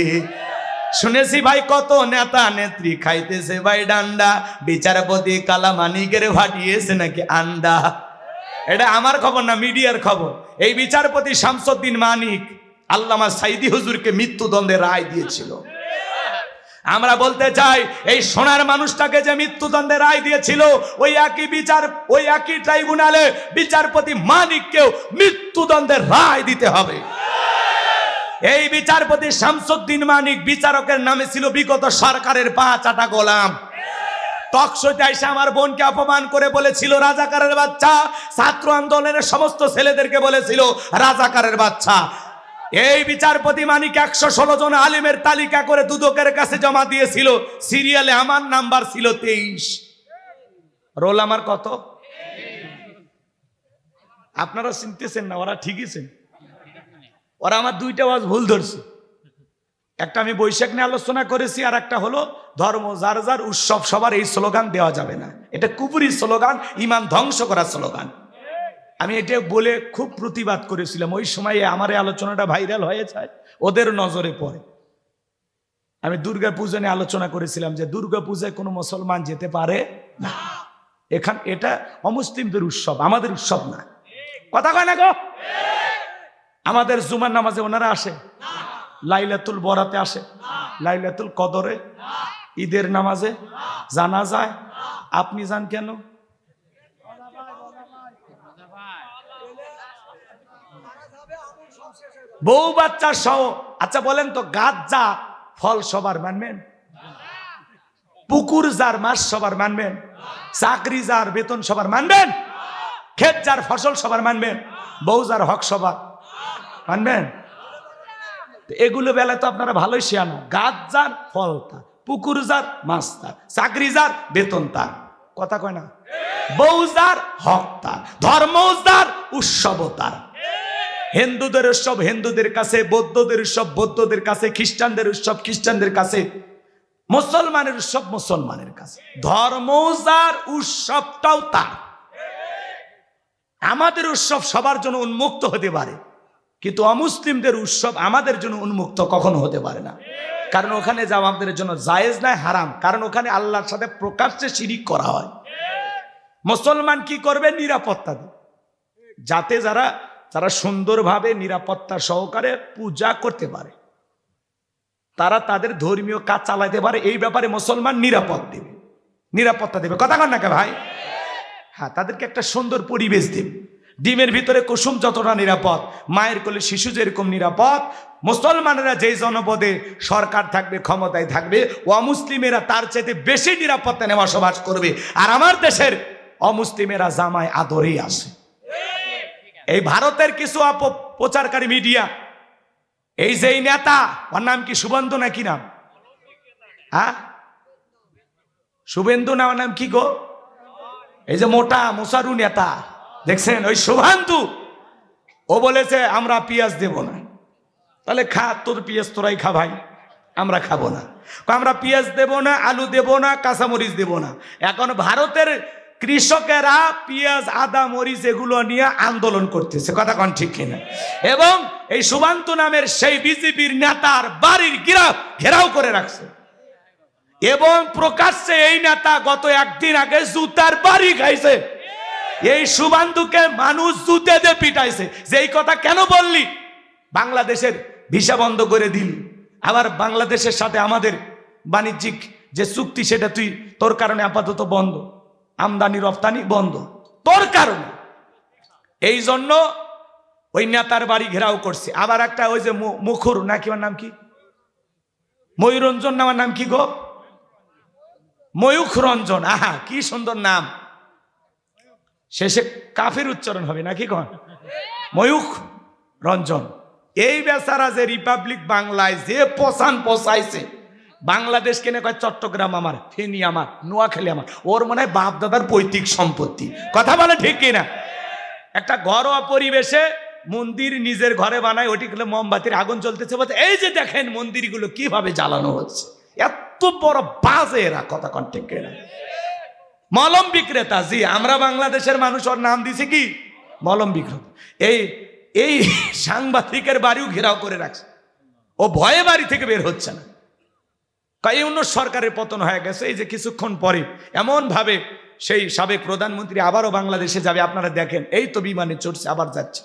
শুনেছি ভাই কত নেতা নেত্রী খাইতেছে ভাই ডান্ডা, বিচারপতি কালামানিকের ফাটিয়েছে নাকি আন্ডা। এটা আমার খবর না, মিডিয়ার খবর। এই বিচারপতি শামসুদ্দিন মানিক আল্লামা সাইদি হুজুরকে মৃত্যুদণ্ডের রায় দিয়েছিল। আমরা বলতে চাই, এই সোনার মানুষটাকে যে মৃত্যুদণ্ডের রায় দিয়েছিল, ওই একই ট্রাইব্যুনালে বিচারপতি মানিককেও মৃত্যুদণ্ডের রায় দিতে হবে। এই বিচারপতি শামসুদ্দিন মানিক বিচারকের নামে ছিল বিগত সরকারের পা চাটা গোলাম। টকশোতে এসে আমার বোনকে অপমান করে বলেছিল রাজাকারের বাচ্চা, ছাত্র আন্দোলনের সমস্ত ছেলেদেরকে বলেছিল রাজাকারের বাচ্চা। এই বিচারপতি মানিক 116 জন আলিমের তালিকা করে দুদকের কাছে জমা দিয়েছিল। সিরিয়ালে আমার নাম্বার ছিল 23, রোল আমার কত? আপনারা চিনতেছেন না, ওরা ঠিকই ছিল। ওরা আমার দুইটা ওয়াজ ভুল ধরছে। একটা আমি বৈশাখ নিয়ে আলোচনা করেছি, আর একটা হলো ধর্ম যার যার উৎসব সবার, এই স্লোগান দেওয়া যাবে না। এটা কুপুরি স্লোগান, ইমান ধ্বংস করা স্লোগান। আমি এটা বলে খুব প্রতিবাদ করেছিলাম। ওই সময়ে আমার এই আলোচনাটা ভাইরাল হয়ে যায়, ওদের নজরে পড়ে। আমি দুর্গা পূজা নিয়ে আলোচনা করেছিলাম যে দুর্গা পূজায় কোনো মুসলমান যেতে পারে না। এটা অমুসলিমদের উৎসব, আমাদের উৎসব না। কথা কয় না গো? আমাদের জুমার নামাজে ওনারা আসে, লাইলাতুল বরাতে আসে, লাইলাতুল কদরে, ঈদের নামাজে, জানাজায়। আপনি যান কেন? বউ বাচ্চা সহ। আচ্ছা বলেন তো, গাছ যা ফল সবার মানবেন? পুকুর যার মাছ সবার মানবেন? চাকরি যার বেতন সবার মানবেন? ক্ষেত যার ফসল সবার মানবেন? বউ যার হক সবার মানবেন? এগুলো বেলায় তো আপনারা ভালোই শিয়ানো। গাছ যার ফল তার, পুকুর যার মাছ তার, চাকরি যার বেতন তার। কথা কয় না? বউ যার হক তার, ধর্ম যার উৎসব তার। হিন্দুদের উৎসব হিন্দুদের কাছে, বৌদ্ধদের উৎসব বৌদ্ধদের কাছে, খ্রিস্টানদের উৎসব খ্রিস্টানদের কাছে, মুসলমানের উৎসব মুসলমানের কাছে। ধর্ম যার উৎসবটাও তার। আমাদের উৎসব সবার জন্য উন্মুক্ত হতে পারে, কিন্তু অমুসলিমদের উৎসব আমাদের জন্য উন্মুক্ত কখনো হতে পারে না। কারণ ওখানে যাওয়া আমাদের জন্য জায়েজ নয়, হারাম। কারণ ওখানে আল্লাহর সাথে প্রকাশ্যে শিরিক করা হয়। মুসলমান কি করবে? নিরাপত্তা দেবে, যাতে যারা সুন্দরভাবে নিরাপত্তা সহকারে পূজা করতে পারে, তারা তাদের ধর্মীয় কাজ চালাতে পারে। এই ব্যাপারে মুসলমান নিরাপত্তা দেবে। কথা কন না কে ভাই? হ্যাঁ, তাদেরকে একটা সুন্দর পরিবেশ দেবে। ডিমের ভিতরে কুসুম যতটা নিরাপদ, মায়ের কোলে শিশু যেরকম নিরাপদ, মুসলমানেরা যেই জনপদে সরকার থাকবে, ক্ষমতায় থাকবে, অমুসলিমেরা তার চাইতে বেশি নিরাপত্তা নিয়ে বসবাস করবে। আর আমার দেশের অমুসলিমেরা জামায় আদরেই আসে। এই ভারতের কিছু প্রচারকারী মিডিয়া, এই যে নেতা, ওর নাম কি শুভেন্দু নাকি নাম? হ্যাঁ, শুভেন্দু না, ওর নাম কি গো? এই যে মোটা মোসারু নেতা দেখছেন, ওই শুভেন্দু, ও বলেছে আমরা পেঁয়াজ দেব না। তাহলে খা, তোর পেঁয়াজ তোরাই খা ভাই, আমরা খাবো না। আমরা পেঁয়াজ দেব না, আলু দেব না, কাঁচামরিচ দেব না। এখন ভারতের কৃষকেরা পেঁয়াজ, আদা, মরিচ এগুলো নিয়ে আন্দোলন করতেছে। কথা কন ঠিক কিনা? এবং এই শুভেন্দু নামের সেই বিজেপির নেতার বাড়ির ঘেরাও করে রাখছে। এবং প্রকাশ্যে এই নেতা গত একদিন আগে জুতার বাড়ি খাইছে। এই শুভেন্দুকে মানুষ জুতে দিয়ে পিটাইছে। যে এই কথা কেন বললি? বাংলাদেশের ভিসা বন্ধ করে দিলি, আবার বাংলাদেশের সাথে আমাদের বাণিজ্যিক যে চুক্তি সেটা তোর কারণে আপাতত বন্ধ, আমদানি রপ্তানি বন্ধ তোর কারণে। এই জন্য ওই নেতার বাড়ি ঘেরাও করছে। আবার একটা ওই যে মুখর নাকি, ওর নাম কি? ময়ূরঞ্জন নামার নাম কি গো? ময়ূখ রঞ্জন। আহা, কি সুন্দর নাম। শেষে কাফের উচ্চারণ হবে নাকি কন? ময়ূখ রঞ্জন। এই বেচারা যে রিপাবলিক বাংলায় যে পোষাইছে, বাংলাদেশ কেনে কয় চট্টগ্রাম আমার, ফেনী আমার, নোয়াখালী আমার। ওর মনে হয় বাপ দাদার পৈতৃক সম্পত্তি। কথা বলে ঠিক কিনা? একটা ঘরোয়া পরিবেশে মন্দির নিজের ঘরে বানায়, ওটিগুলো মোমবাতির আগুন জ্বলতেছে, বলতে এই যে দেখেন মন্দিরগুলো কিভাবে জ্বালানো হচ্ছে। এত বড় বাজে এরা। কথা কন ঠিক কিনা? মলম বিক্রেতা। জি, আমরা বাংলাদেশের মানুষ ওর নাম দিছি কি মলম বিক্রেতা। এই এই সাংবাদিকের বাড়িও ঘেরাও করে রাখছে, ও ভয়ে বাড়ি থেকে বের হচ্ছে না। এই অন্য সরকারের পতন হয়ে গেছে। এই যে কিছুক্ষণ পরে এমন ভাবে সেই সাবেক প্রধানমন্ত্রী আবারও বাংলাদেশে যাবে, আপনারা দেখেন, এই তো বিমানে চড়ছে আবার যাচ্ছে।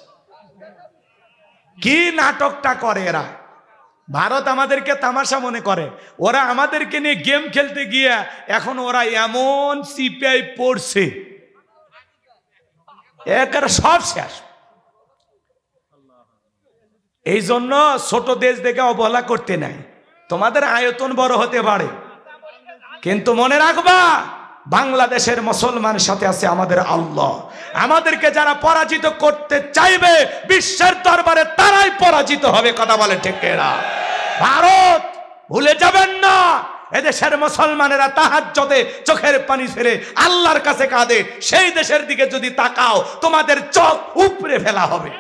কি নাটকটা করে এরা! ভারত আমাদেরকে তামাশা মনে করে, ওরা আমাদেরকে নিয়ে গেম খেলতে গিয়ে এখন ওরা এমন সিপিআই পড়ছে, একেবারে সব শেষ। এই জন্য ছোট দেশ দেখে অবহেলা করতে নাই। তোমাদের আয়তন বড় হতে পারে, কিন্তু মনে রাখবা বাংলাদেশের মুসলমানের সাথে আছে আমাদের আল্লাহ। আমাদেরকে যারা পরাজিত করতে চাইবে বিশ্বের দরবারে তারাই পরাজিত হবে। কথা বলে ঠিক না? ভারত ভুলে যাবেন না, এদেশের মুসলমানেরা তাহাজ্জুদে চোখের পানি ফেলে আল্লাহর কাছে কাঁদে। সেই দেশের দিকে যদি তাকাও তোমাদের চোখ উপড়ে ফেলা হবে।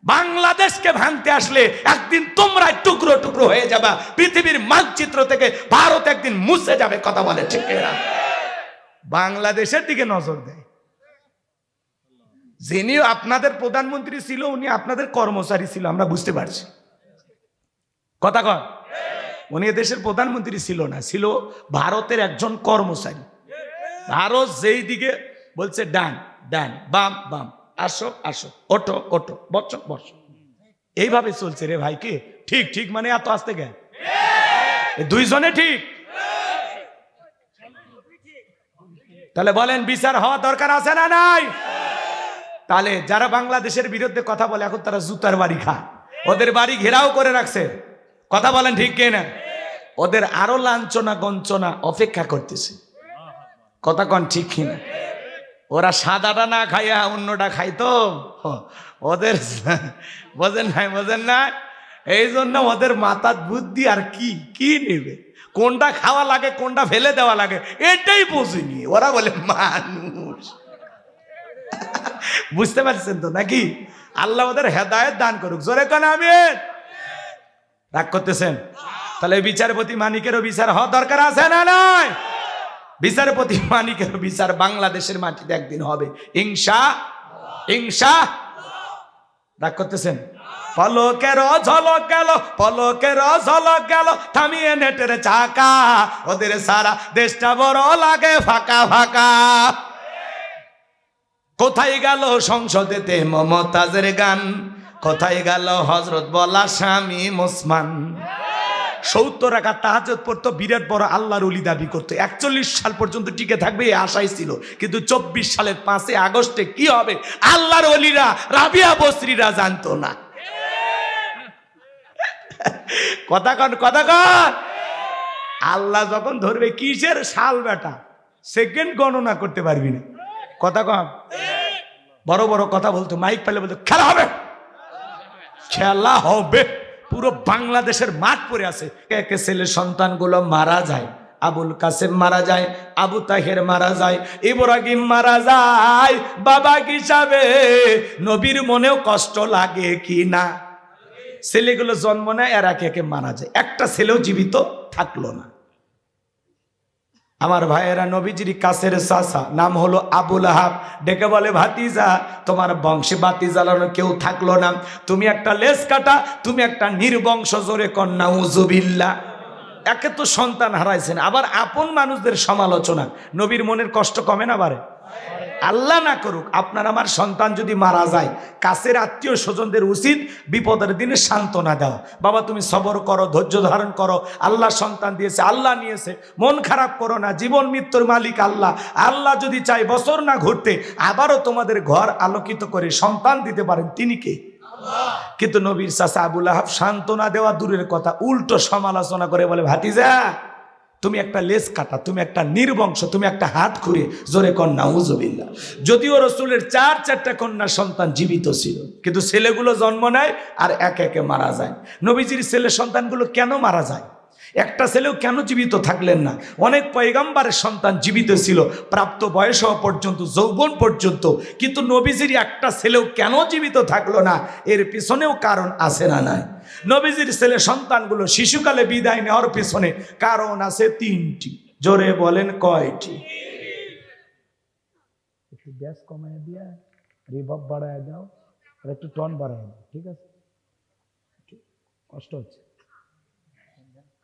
বাংলাদেশকে ভাঙতে আসলে একদিন তোমরা টুকরো টুকরো হয়ে যাবা, পৃথিবীর মানচিত্র থেকে ভারত একদিন মুছে যাবে। কথা বলে ঠিক না? বাংলাদেশের দিকে নজর দেয়। যিনি আপনাদের প্রধানমন্ত্রী ছিল উনি আপনাদের কর্মচারী ছিল, আমরা বুঝতে পারছি। কথা কন, উনি দেশের প্রধানমন্ত্রী ছিল না, ছিল ভারতের একজন কর্মচারী। ভারত যেই দিকে বলছে ডান ডান, বাম বাম, আসো আসো, ওঠো ওঠো, বসো বসো, এইভাবে চলছে রে ভাই। কি ঠিক ঠিক মানে এত আসতে গে দুইজনে ঠিক? তাহলে বলেন বিচার হওয়া দরকার আছে না নাই? তাহলে যারা বাংলাদেশের বিরুদ্ধে কথা বলে এখন তারা জুতার বাড়ি খায়, ওদের বাড়ি ঘেরাও করে রাখছে। কথা বলেন ঠিক কে না? ওদের আরো লাঞ্ছনা গঞ্চনা অপেক্ষা করতেছে। কথা কন ঠিক কিনা? ওরা সাদাটা না খাইয়া অন্যটা খাইতো, ওদের বোঝেন নাই, বোঝেন না? এই জন্য ওদের মাথার বুদ্ধি আর কি কি নেবে, কোনটা খাওয়া লাগে কোনটা ফেলে দেওয়া লাগে এটাই বোঝেনি। ওরা বলে মানুষ। বুঝতে পারছেন তো নাকি? আল্লাহ ওদের হেদায়েত দান করুক। জোরে কেন আমিন? রাগ করতেছেন? তাহলে বিচারপতি মানিকেরও বিচার হওয়া দরকার আছে না নাই? বিচারপতি মানিকেরও বিচার বাংলাদেশের মাটিতে একদিন হবে ইনশা। রাগ করতেছেন? পলকের ঝলক গেল, পলকের ঝলক গেল, থামিয়ে নেটের চাকা, ওদের সারা দেশটা বড় লাগে ফাঁকা ফাঁকা। কোথায় গেল সংসদেতে মমতাজের গান, কোথায় গেল হযরত বলা স্বামী ওসমান। 70 রাকাত তাহাজ্জুদ পড়তো, বিরাট বড় আল্লাহর ওলি দাবি করতো। 41 সাল পর্যন্ত টিকে থাকবে এই আশাই ছিল, কিন্তু 24 সালের 5 আগস্টে কি হবে আল্লাহর ওলিরা, রাবিয়া বসরিরা জানতো না। কথা কন, কথা কন। আল্লাহ যখন ধরবে কিসের সাল বেটা, সেকেন্ড গণনা করতে পারবি না। কথা কন। বড় বড় কথা বলতো, মাইক পেলে বলতো খেলা হবে, খেলা হবে। পুরো বাংলাদেশের মাঠ পড়ে আছে। একে ছেলে সন্তানগুলো মারা যায়, আবুল কাসেম মারা যায়, আবু তাহের মারা যায়, ইব্রাহিম মারা যায়। বাবা হিসাবে নবীর মনেও কষ্ট লাগে কি না? ছেলেগুলো জন্ম নেয় আর একে একে মারা যায়, একটা ছেলেও জীবিত থাকলো না। আমার ভাইয়েরা, নবীজির কাছের চাচা নাম হলো আবুল আহাব, ডেকে বলে ভাতিজা তোমার বংশে বাতি জ্বালানো কেউ থাকলো না, তুমি একটা লেজ কাটা, তুমি একটা নির্বংশ। জোরে কন্যা উজুবিল্লাহ। একে তো সন্তান হারাইছেন, আবার আপন মানুষদের সমালোচনা। নবীর মনের কষ্ট কমে না বারে? আল্লাহ না করুক আপনার আমার সন্তান যদি মারা যায়, কাছের আত্মীয় স্বজনদের উচিত বিপদের দিনে সান্ত্বনা দেওয়া। বাবা তুমি সবর করো, ধৈর্য ধারণ করো, আল্লাহ সন্তান দিয়েছে, আল্লাহ নিয়েছে, মন খারাপ করো না, জীবন মৃত্যুর মালিক আল্লাহ। আল্লাহ যদি চাই বছর না ঘুরতে আবারও তোমাদের ঘর আলোকিত করে সন্তান দিতে পারেন, তিনি কে? কিন্তু নবীর চাচা আবুল আহাব সান্ত্বনা দেওয়া দূরের কথা, উল্টো সমালোচনা করে বলে ভাতিজা তুমি একটা লেজ কাটা, তুমি একটা নির্বংশ, তুমি একটা হাত খুঁড়ে। জোরে কন্যা উজুবিল্লাহ। যদিও রসুলের 4 কন্যা সন্তান জীবিত ছিল, কিন্তু ছেলেগুলো জন্ম নেয় আর একে একে মারা যায়। নবীজির ছেলে সন্তানগুলো কেন মারা যায়? একটা ছেলেও কেন জীবিত থাকলেন না? অনেক পয়গম্বরের সন্তান জীবিত ছিল প্রাপ্ত বয়স হওয়া পর্যন্ত, যৌবন পর্যন্ত, কিন্তু নবীজির একটা ছেলেও কেন জীবিত থাকলো না? এর পিছনেও কারণ আছে না নাই? নবীজির ছেলে সন্তানগুলো শিশুকালে বিদায় নেওয়ার পিছনে কারণ আছে 3টি। জোরে বলেন কয়টি? একটু গ্যাস কমায় দিয়া রিভাব বাড়ায় দাও আর একটু টন বাড়ায় দাও, ঠিক আছে? কষ্ট হচ্ছে,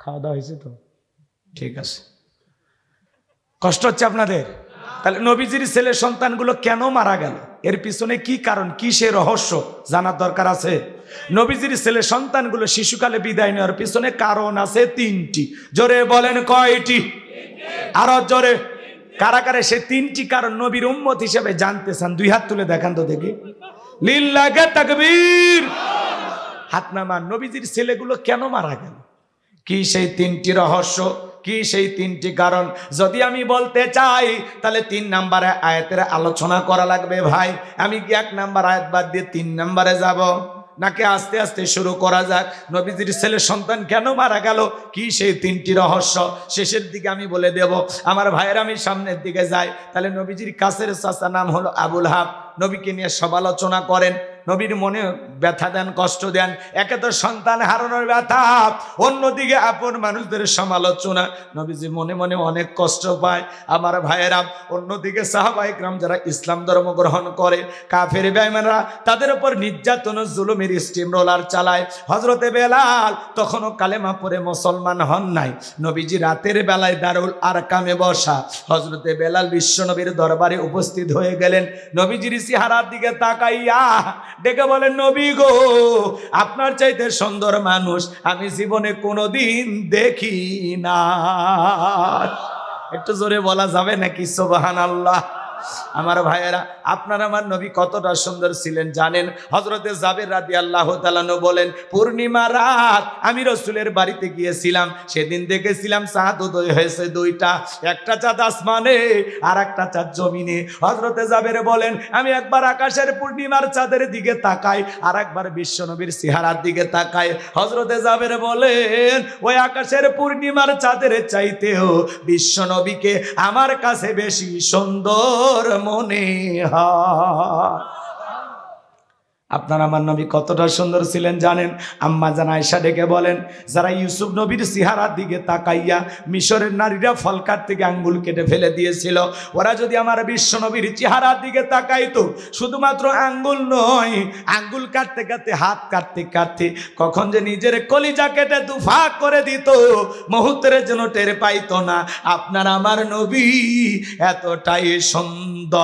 খাওয়া দাওয়া হয়েছে তো, ঠিক আছে। কষ্ট হচ্ছে আপনাদের? তাহলে নবীজির ছেলে সন্তানগুলো কেন মারা গেল, এর পিছনে কি কারণ, কি সে রহস্য জানার দরকার আছে। নবীজির ছেলে সন্তানগুলো শিশুকালে বিদায় নেওয়ার পিছনে কারণ আছে তিনটি। জোরে বলেন কয়টি? আরো জোরে। কারা কারা সে তিনটি কারণ নবীর উম্মত হিসেবে জানতে চান? দুই হাত তুলে দেখান তো দেখি। লিল্লাহি তাকবীর। হাত নামান। নবীজির ছেলেগুলো কেন মারা গেল, কি সেই তিনটি রহস্য, কি সেই তিনটি কারণ? যদি আমি বলতে চাই তাহলে 3 নম্বরে আয়াতের আলোচনা করা লাগবে। ভাই আমি কি 1 নম্বর আয়াত বাদ দিয়ে 3 নম্বরে যাব, নাকি আস্তে আস্তে শুরু করা যাক? নবীজির ছেলে সন্তান কেন মারা গেল, কি সেই তিনটি রহস্য শেষের দিকে আমি বলে দেব। আমার ভাইয়ের আমি সামনের দিকে যাই। তাহলে নবীজির কাছের চাচা নাম হলো আবুল হাব, নবীকে নিয়ে সমালোচনা করেন, নবীর মনে ব্যথা দেন, কষ্ট দেন। একে তো সন্তান হারানোর ব্যথা, অন্যদিকে আপন মানুষদের সমালোচনা। নবীজি মনে মনে অনেক কষ্ট পায়। আমার ভাইয়েরা, অন্যদিকে সাহাবায়ে কেরাম যারা ইসলাম ধর্ম গ্রহণ করে, কাফের বেঈমানরা তাদের উপর নির্যাতন জুলুমের স্টিম রোলার চালায়। হযরতে বেলাল তখনও কালেমা পড়ে মুসলমান হন নাই। নবীজি রাতের বেলায় দারুল আরকামে বসা। হযরতে বেলাল বিশ্বনবীর দরবারে উপস্থিত হয়ে গেলেন। নবীজির চেহারার দিকে তাকাইয়া ডেকে বলেন, নবী গো, আপনার চাইতে সুন্দর মানুষ আমি জীবনে কোনোদিন দেখি না। একটু জোরে বলা যাবে নাকি সুবহানাল্লাহ? আমার ভাইয়েরা, আপনার আমার নবী কতটা সুন্দর ছিলেন জানেন? হযরতে জাবের রাদিয়াল্লাহু তাআলা আনহু বলেন, পূর্ণিমা রাত আমি রাসূলের বাড়িতে গিয়েছিলাম, সেদিন দেখেছিলাম চাঁদ উদয় হয়েছে দুইটা, একটা চাঁদ আসমানে আর একটা চাঁদ জমিনে। হযরতে জাবের বলেন, আমি একবার আকাশের পূর্ণিমার চাঁদের দিকে তাকাই, আর একবার বিশ্বনবীর চেহারার দিকে তাকাই। হযরতে জাবের বলেন, ওই আকাশের পূর্ণিমার চাঁদের চাইতেও বিশ্বনবীকে আমার কাছে বেশি সুন্দর মনে হয়। আপনার আমার নবী কতটা সুন্দর ছিলেন জানেন? আম্মা জান আয়েশা ডেকে বলেন, যারা ইউসুফ নবীর চেহারার দিকে তাকাইয়া মিশরের নারীরা ফল কাটতে গিয়ে আঙ্গুল কেটে ফেলে দিয়েছিল, ওরা যদি আমার বিশ্ব নবীর চেহারার দিকে তাকাইতো, শুধুমাত্র আঙ্গুল নয়, আঙ্গুল কাটতে কাটতে, হাত কাটতে কাটতে কখন যে নিজের কলিজা কেটে দুফাক করে দিত, মুহূর্তের জন্য টের পাইতো না। আপনার আমার নবী এতটাই সুন্দর।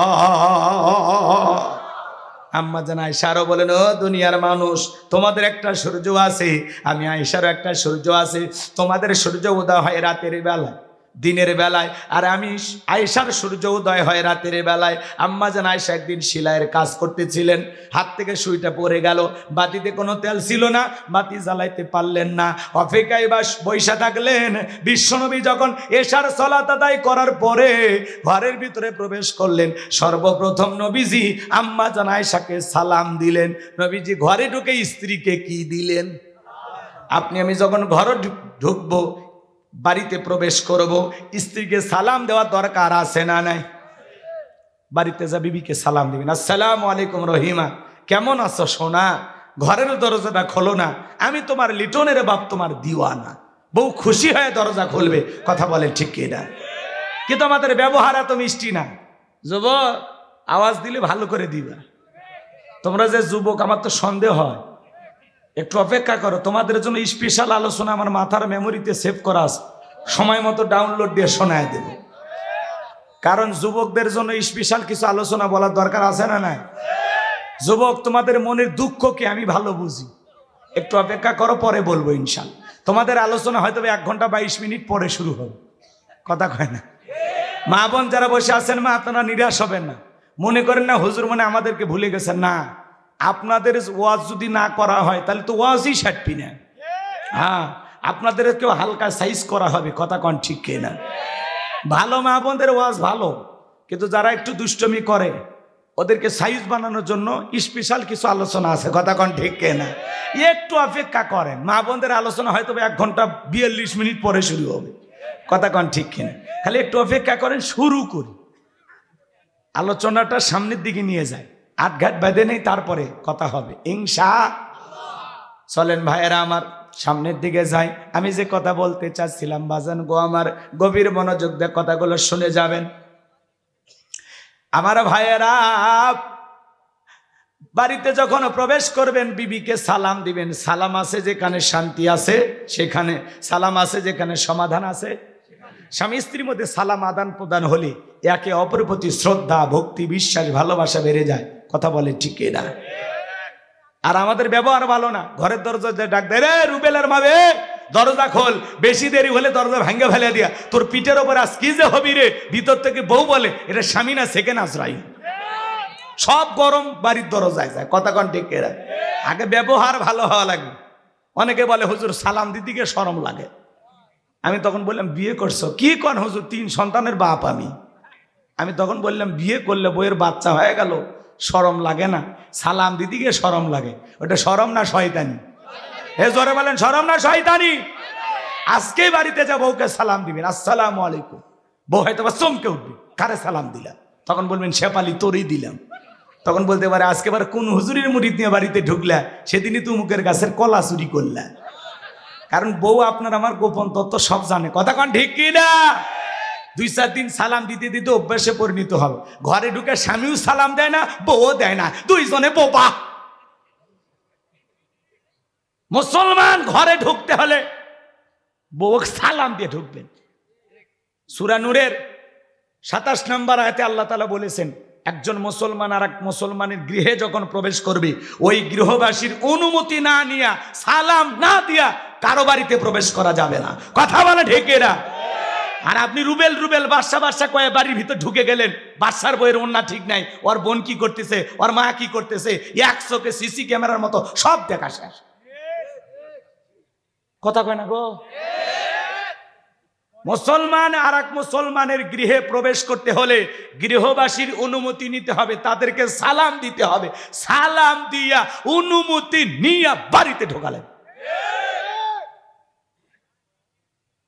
আম্মা জান আয়েশা আরো বলেন, ও দুনিয়ার মানুষ, তোমাদের একটা সূর্য আছে, আমি আয়েশারও একটা সূর্য আছে। তোমাদের সূর্য উদয় হয় রাতের বেলায়, দিনের বেলায়, আর আমি আয়েশার সূর্য উদয় হয় রাতের বেলায়। আম্মা জান আয়েশা একদিন সেলাইয়ের কাজ করতেছিলেন, হাত থেকে সুইটা পড়ে গেল, বাতিতে কোনো তেল ছিল না, বাতি জ্বালাইতে পারলেন না, অপেক্ষায় বৈশা থাকলেন। বিশ্বনবী যখন এশার সালাত আদায় করার পরে ঘরের ভিতরে প্রবেশ করলেন, সর্বপ্রথম নবীজি আম্মা জান আয়েশাকে সালাম দিলেন। নবীজি ঘরে ঢুকে স্ত্রীকে কি দিলেন? আপনি আমি যখন ঘরে ঢুকবো, বাড়িতে প্রবেশ করব, স্ত্রীকে সালাম দেওয়ার দরকার আছে না নাই? বাড়িতে যা বিবিকে সালাম দিবেন, আসসালামু আলাইকুম রহিমা, কেমন আছো সোনা? ঘরের দরজাটা খোলো না, আমি তোমার লিটনের বাপ, তোমার দিওয়ানা। বউ খুশি হয়ে দরজা খুলবে, কথা বলে ঠিক কিনা? কিন্তু আমাদের ব্যবহার এত মিষ্টি না। যুবক, আওয়াজ দিলে ভালো করে দিবা। তোমরা যে যুবক, আমার তো সন্দেহ হয়, একটু অপেক্ষা করো, তোমাদের জন্য স্পেশাল আলোচনা আমার মাথার মেমোরিতে সেভ করা আছে, সময় মতো ডাউনলোড দিয়ে শোনায় দেব। কারণ যুবকদের জন্য স্পেশাল কিছু আলোচনা বলার দরকার আছে না? না যুবক, তোমাদের মনের দুঃখকে আমি ভালো বুঝি, একটু অপেক্ষা করো, পরে বলবো ইনশাল্লাহ। তোমাদের আলোচনা হয়তো 1 ঘন্টা 22 মিনিট পরে শুরু হবে, কথা কয় না? মা বোন যারা বসে আছেন, মা আপনারা নিরাশ হবেন না, মনে করেন না হুজুর মনে আমাদেরকে ভুলে গেছেন। না, আপনাদের ওয়াজ যদি না করা হয় তাহলে তো ওয়াজই সাটবি না। হ্যাঁ, আপনাদেরকেও হালকা সাইজ করা হবে, কথা কন ঠিক কিনা? ভালো মা বোনদের ওয়াজ ভালো, কিন্তু যারা একটু দুষ্টমি করে ওদেরকে সাইজ বানানোর জন্য স্পেশাল কিছু আলোচনা আছে, কথা কন ঠিক কিনা? একটু অপেক্ষা করেন, মা বোনদের আলোচনা হয়তো 1 ঘন্টা 42 মিনিট পরে শুরু হবে, কথা কন ঠিক কিনা? খালি একটু অপেক্ষা করেন, শুরু করি, আলোচনাটা সামনের দিকে নিয়ে যায়, আটঘাট বেঁধে নেই, তারপরে কথা হবে ইনশাআল্লাহ। চলেন ভাইয়েরা আমার, সামনের দিকে যাই। আমি যে কথা বলতে চাচ্ছিলাম বাজান গো আমার, গভীর মনোযোগ দিয়ে কথাগুলো শুনে যাবেন আমার ভাইয়েরা। বাড়িতে যখন প্রবেশ করবেন বিবিকে সালাম দিবেন। সালাম আছে যেখানে শান্তি আছে সেখানে, সালাম আছে যেখানে সমাধান আছে। স্বামী স্ত্রীর মধ্যে সালাম আদান প্রদান হলে একে অপরের প্রতি শ্রদ্ধা, ভক্তি, বিশ্বাস, ভালোবাসা বেড়ে যায়। কথা বলে ঠিক না? আর আমাদের ব্যবহার ভালো না। ঘরের দরজা ডাক দেয়, রে রুবেলের মাবে দরজা খোল, বেশি দেরি হলে দরজা ভাঙ্গে ফেলে দিয়া, তোর পিঠের ওপর আজ কি যে হবি রে। ভিতর থেকে বউ বলে, এটা স্বামী না সেকেন্ড আজরাইল। সব গরম বাড়ির দরজায় যায়। কথা কন ঠিক এরা? আগে ব্যবহার ভালো হওয়া লাগবে। অনেকে বলে হুজুর সালাম দিতে গিয়ে শরম লাগে। আমি তখন বললাম বিয়ে করছো? কি কন হুজুর, 3 সন্তানের বাপ আমি তখন বললাম বিয়ে করলে বইয়ের বাচ্চা হয়ে গেল, শরম লাগে না? সালাম দিতে গিয়ে শরম লাগে। ওটা শরম না শয়তানি? হে জোরে বলেন, শরম না শয়তানি? আজকেই বাড়িতে যা বউকে সালাম দিবেন, আসসালামু আলাইকুম। বউ হয়তো বা চমকে উঠবে, কারে সালাম দিলাম? তখন বলবেন শেপালি তোরই দিলাম। তখন বলতে পারে আজকে বার কোন হুজুরের মুরিদ নিয়ে বাড়িতে ঢুকলা, সেদিনই তো মুখের গাছের কলা চুরি করলা। কারণ বউ আপনার আমার গোপন তত্ত্ব সব জানে। কথা কন ঠিক কি না? 2-4 দিন সালাম দিতে দিতে অভ্যাসে পরিণত হবে। ঘরে ঢুকে স্বামীও সালাম দেয় না, বউও দেয় না, দুইজনে বোবা। মুসলমান ঘরে ঢুকতে হলে বউ সালাম দিয়ে ঢুকবেন। সূরা নূরের 27 নম্বর আয়াতে আল্লাহ তাআলা বলেছেন, একজন মুসলমান আর এক মুসলমানের গৃহে যখন প্রবেশ করবে, ওই গৃহবাসীর অনুমতি না নিয়া, সালাম না দিয়া কারো বাড়িতে প্রবেশ করা যাবে না। কথা বলে ঢেকে না? আর আপনি রুবেল রুবেল বাদশা কয়ে বাড়ির ভিতর ঢুকে গেলেন, বাদশার বইয়ের ওন্না ঠিক নাই, ওর বোন কি করতেছে, ওর মা কি করতেছে, 1 চোখে সিসি ক্যামেরার মতো সব দেখা শেষ। কথা কয় না গো? মুসলমান আর এক মুসলমানের গৃহে প্রবেশ করতে হলে গৃহবাসীর অনুমতি নিতে হবে, তাদেরকে সালাম দিতে হবে। সালাম দিয়া অনুমতি নিয়ে বাড়িতে ঢোকালেন।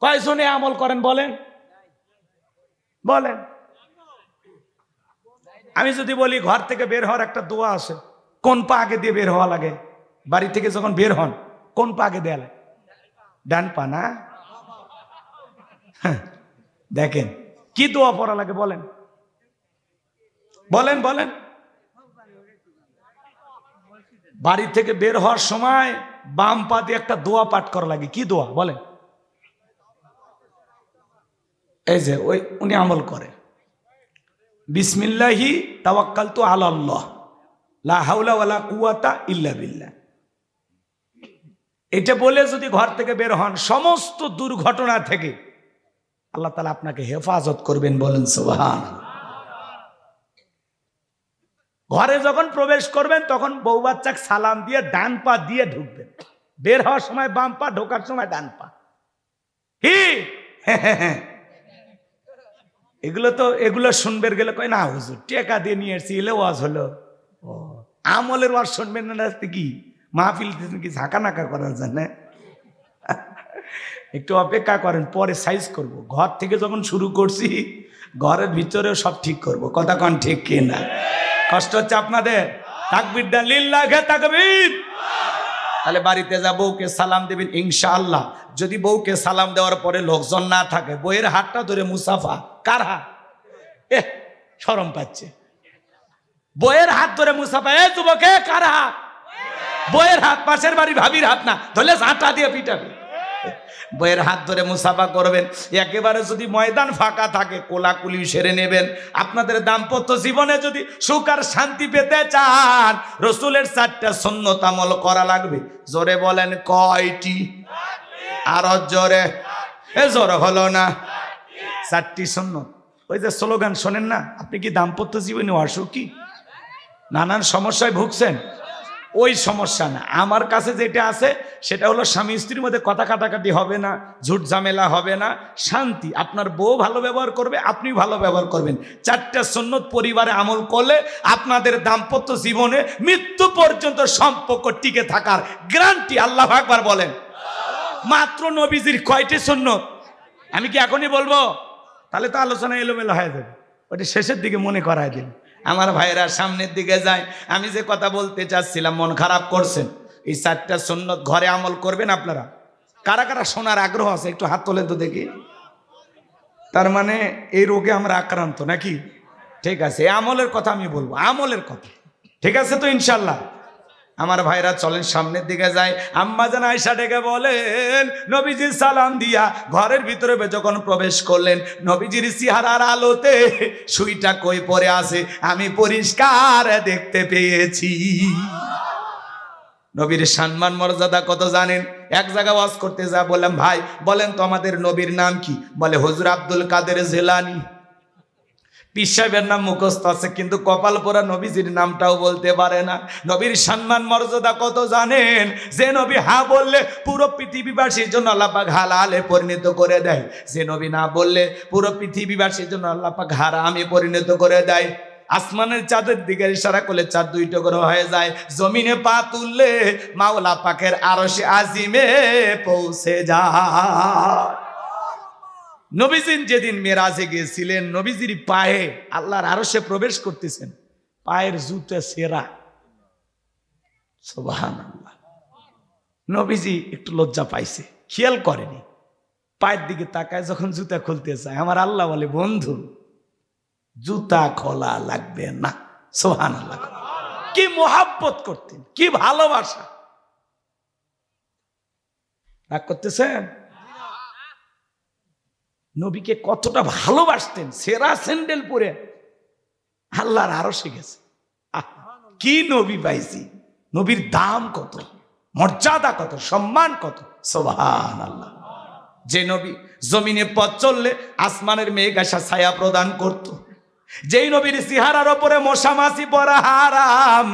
কয়জনে আমল করেন বলেন? বলেন। আমি যদি বলি ঘর থেকে বের হওয়ার একটা দোয়া আছে, কোন পা আগে দিয়ে বের হওয়া লাগে? বাড়ি থেকে যখন বের হন কোন পা আগে দেয়া লাগে? ডান পা না? দেখেন কি দোয়া পড়া লাগে বলেন, বলেন বলেন। বাড়ি থেকে বের হওয়ার সময় বাম পা দিয়ে একটা দোয়া পাঠ করা লাগে। কি দোয়া বলেন? এই যে ওই উনি আমল করে, বিসমিল্লাহি তাওয়াক্কালতু আলাল্লাহ লা হাওলা ওয়ালা কুওয়াতা ইল্লা বিল্লাহ। এটা বলে যদি ঘর থেকে বের হন, সমস্ত দুর্ঘটনা থেকে আল্লাহ তাআলা আপনাকে হেফাজত করবেন। বলেন সুবহানাল্লাহ। ঘরে যখন প্রবেশ করবেন তখন বউ বাচ্চাকে সালাম দিয়ে ডান পা দিয়ে ঢুকবেন। বের হওয়ার সময় বাম পা, ঢোকার সময় ডান পা। এগুলো শুনবেন গেলে কয় না হুজুর টেকা দিয়ে নিয়ে এসেছি, এলে ওয়াজ হলো। ও আমলের ওয়াজ শুনবেন না? কি মাহফিল কি ঝাঁকা নাকা করার জন্য? একটু অপেক্ষা করেন, পরে সাইজ করব। ঘর থেকে যখন শুরু করছি ঘরের ভিতরেও সব ঠিক করব। কথা কন ঠিক কি না? কষ্ট হচ্ছে আপনাদের? তাকবীর দেন, লিল্লাহি তাকবীর। তাহলে বাড়িতে যা বউকে সালাম দেবেন ইনশাআল্লাহ। যদি বউকে সালাম দেওয়ার পরে লোকজন না থাকে, বউয়ের হাতটা ধরে মুসাফা। কার হাত? শরম পাচ্ছে। বউয়ের হাত ধরে মুসাফা। যুবকে কার হাত? বউয়ের হাত। পাশের বাড়ি ভাবির হাত না, ধরলে ঝাঁটা দিয়ে পিটাবে। বইয়ের হাত ধরে মুসাফা করবেন। একেবারে যদি ময়দান ফাঁকা থাকে কোলাকুলি সেরে নেবেন। আপনাদের দাম্পত্য জীবনে যদি সুখ আর শান্তি পেতে চান, রসুলের 4টা সুন্নত আমল করা লাগবে। জোরে বলেন কয়টি? আরো জোরে। জোরে হলো না? 4টি সুন্নত। ওই যে স্লোগান শোনেন না? আপনি কি দাম্পত্য জীবনে অসুখী, নানান সমস্যায় ভুগছেন? ওই সমস্যা না, আমার কাছে যেটা আছে সেটা হলো স্বামী স্ত্রীর মধ্যে কথা কাটাকাটি হবে না, ঝুট ঝামেলা হবে না, শান্তি। আপনার বউ ভালো ব্যবহার করবে, আপনি ভালো ব্যবহার করবেন। 4টা সুন্নত পরিবারে আমল করলে আপনাদের দাম্পত্য জীবনে মৃত্যু পর্যন্ত সম্পর্ক টিকে থাকার গ্যারান্টি। আল্লাহু আকবার বলেন। মাত্র নবীজির কয়টি সুন্নত আমি কি এখনই বলবো? তাহলে তো আলোচনা এলোমেলো হয়ে যাবে। ওটা শেষের দিকে মনে করায় দিন। আমার ভাইরা সামনের দিকে যায়। আমি যে কথা বলতে চাচ্ছিলাম, মন খারাপ করছেন? এই 4টা সুন্নত ঘরে আমল করবেন আপনারা? কারা কারা শোনার আগ্রহ আছে একটু হাত তোলেন তো দেখি। তার মানে এই রোগে আমরা আক্রান্ত নাকি? ঠিক আছে, এই আমলের কথা আমি বলবো, আমলের কথা। ঠিক আছে তো ইনশাল্লাহ? আমার ভাইরা চলেন সামনের দিকে যায়। আম্মা জান আয়েশা ডেকে বলেন, নবীজি সালাম দিয়া ঘরের ভিতরে যখন প্রবেশ করলেন, নবীজির চেহারার আলোতে সুইটা কই পড়ে আছে আমি পরিষ্কার দেখতে পেয়েছি। নবীর সম্মান মর্যাদা কত জানেন? এক জায়গায় ওয়াজ করতে যা বললাম, ভাই বলেন তো আমাদের নবীর নাম কি? বলে হুজুর আব্দুল কাদের জিলানী। পীর সাহেবের নাম মুখস্থ আছে কিন্তু কপাল পোড়া নবীজির নামটাও বলতে পারে না। নবীর সম্মান মর্যাদা কত জানেন? যে নবী হা বললে পুরো পৃথিবীবাসীর জন্য আল্লাহ পাক হালালে পরিণত করে দেয়, যে নবী না বললে পুরো পৃথিবীবাসীর জন্য আল্লাহ পাক হারামে পরিণত করে দেয়। আসমানের চাঁদের দিকে ইশারা করলে চাঁদ 2 টুকরো হয়ে যায়, জমিনে পা তুললে মাওলা পাকের আরশে আজিমে পৌঁছে যায়। নবীজি যেদিন মেরাজে গিয়েছিলেন, নবীজির পায়ে আল্লাহর আরশে প্রবেশ করতেছেন, পায়ের জুতা সেরা। সুবহানাল্লাহ। নবীজি একটু লজ্জা পাইছে, খেয়াল করেনি, পায়ের দিকে তাকায় যখন জুতা খুলতে চায়, আমার আল্লাহ বলে, বন্ধু জুতা খোলা লাগবে না। সুবহানাল্লাহ। কি মোহাব্বত করতেন, কি ভালোবাসা। রাগ করতেছেন? নবীকে কতটা ভালোবাসতেন, সেরা স্যান্ডেল পরে আল্লাহর আরশে গেছে। কি নবী পাইছি, নবীর দাম কত, মর্যাদা কত, সম্মান কত। সুবহানাল্লাহ। যে নবী জমিনে পথ চললে আসমানের মেঘ আসা ছায়া প্রদান করত, যেই নবীর চেহারার ওপরে মশা মাছি পড়া হারাম।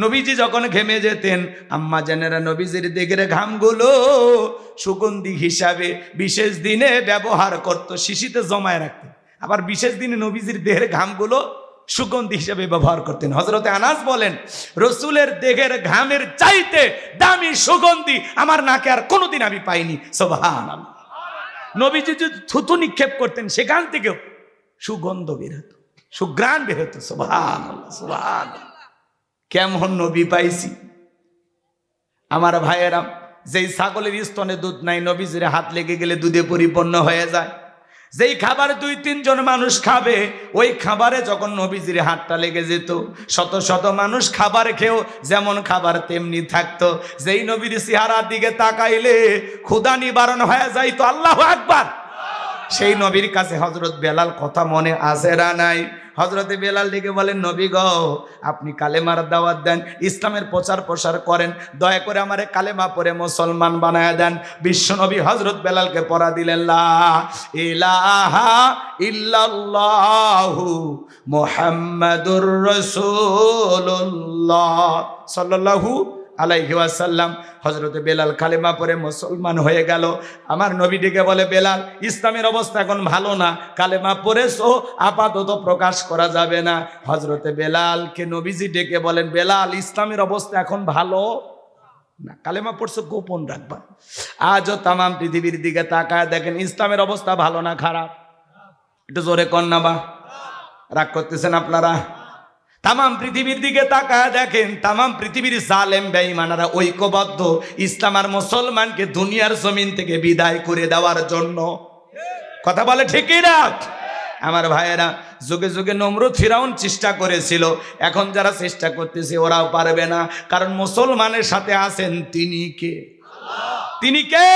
নবীজি যখন ঘেমে যেতেন, আম্মা জানেরা নবীজির দিকের ঘামগুলো সুগন্ধি হিসাবে বিশেষ দিনে ব্যবহার করত, শিশিতে জমায় রাখতেন। আবার বিশেষ দিনে নবীজির দেহের ঘামগুলো সুগন্ধি হিসাবে ব্যবহার করতেন। হযরতে আনাস বলেন, রসুলের দেহের ঘামের চাইতে দামি সুগন্ধি আমার নাকে আর কোনোদিন আমি পাইনি। সুবহানাল্লাহ। নবীজি যদি থুতু নিক্ষেপ করতেন, সেখান থেকেও সুগন্ধ বের হতো, সুঘ্রাণ বের হতো। সুবহানাল্লাহ, সুবহানাল্লাহ। কেমন নবী পাইছি আমার ভাইয়েরা। যেই ছাগলের স্তনে দুধ নাই, নবীজির হাত লেগে গেলে দুধে পরিপূর্ণ হয়ে যায়। যেই খাবার 2-3 জন মানুষ খাবে, ওই খাবারে যখন নবীজির হাতটা লেগে যেত, শত শত মানুষ খাবার খেয়েও যেমন খাবার তেমনি থাকতো। যেই নবীর চেহারার দিকে তাকাইলে ক্ষুধা নিবারণ হয়ে যাইতো। আল্লাহু আকবার। সেই নবীর কাছে হযরত বেলাল কথা মনে আছে না নাই? হযরতে বেলাল ডেকে বলেন, নবী গো, আপনি কালেমার দাওয়াত দেন, ইসলামের প্রচার প্রসার করেন, দয়া করে আমারে কালেমা পড়ে মুসলমান বানায় দেন। বিশ্ব নবী হযরত বেলালকে পড়া দিলেন, লা ইলাহা ইল্লাল্লাহু মুহাম্মাদুর রাসূলুল্লাহ সাল্লাল্লাহু আলাইহি ওয়াসাল্লাম। হযরতে বেলাল কালেমা পড়ে মুসলমান হয়ে গেল। আমার নবী ডেকে বলে, বেলাল ইসলামের অবস্থা এখন ভালো না, কালেমা পড়েছো আপাতত প্রকাশ করা যাবে না। হযরতে বেলালকে নবীজি ডেকে বলেন, বেলাল ইসলামের অবস্থা এখন ভালো না, কালেমা পড়ছো গোপন রাখবা। আজও তাম পৃথিবীর দিকে তাকায় দেখেন, ইসলামের অবস্থা ভালো না খারাপ? একটু জোরে কন না বা, রাগ করতেছেন আপনারা? তাম পৃথিবীর দিকে তাকায় দেখেন, তাম পৃথিবীর জালেম বেঈমানেরা ঐক্যবদ্ধ ইসলাম আর মুসলমানকে দুনিয়ার জমিন থেকে বিদায় করে দেওয়ার জন্য। কথা বলে ঠিক না? আমার ভাইয়েরা, যুগে যুগে নমরুদ ফিরাউন চেষ্টা করেছিল, এখন যারা চেষ্টা করতেছে ওরাও পারবে না, কারণ মুসলমানের সাথে আছেন তিনি কে? তিনি কে?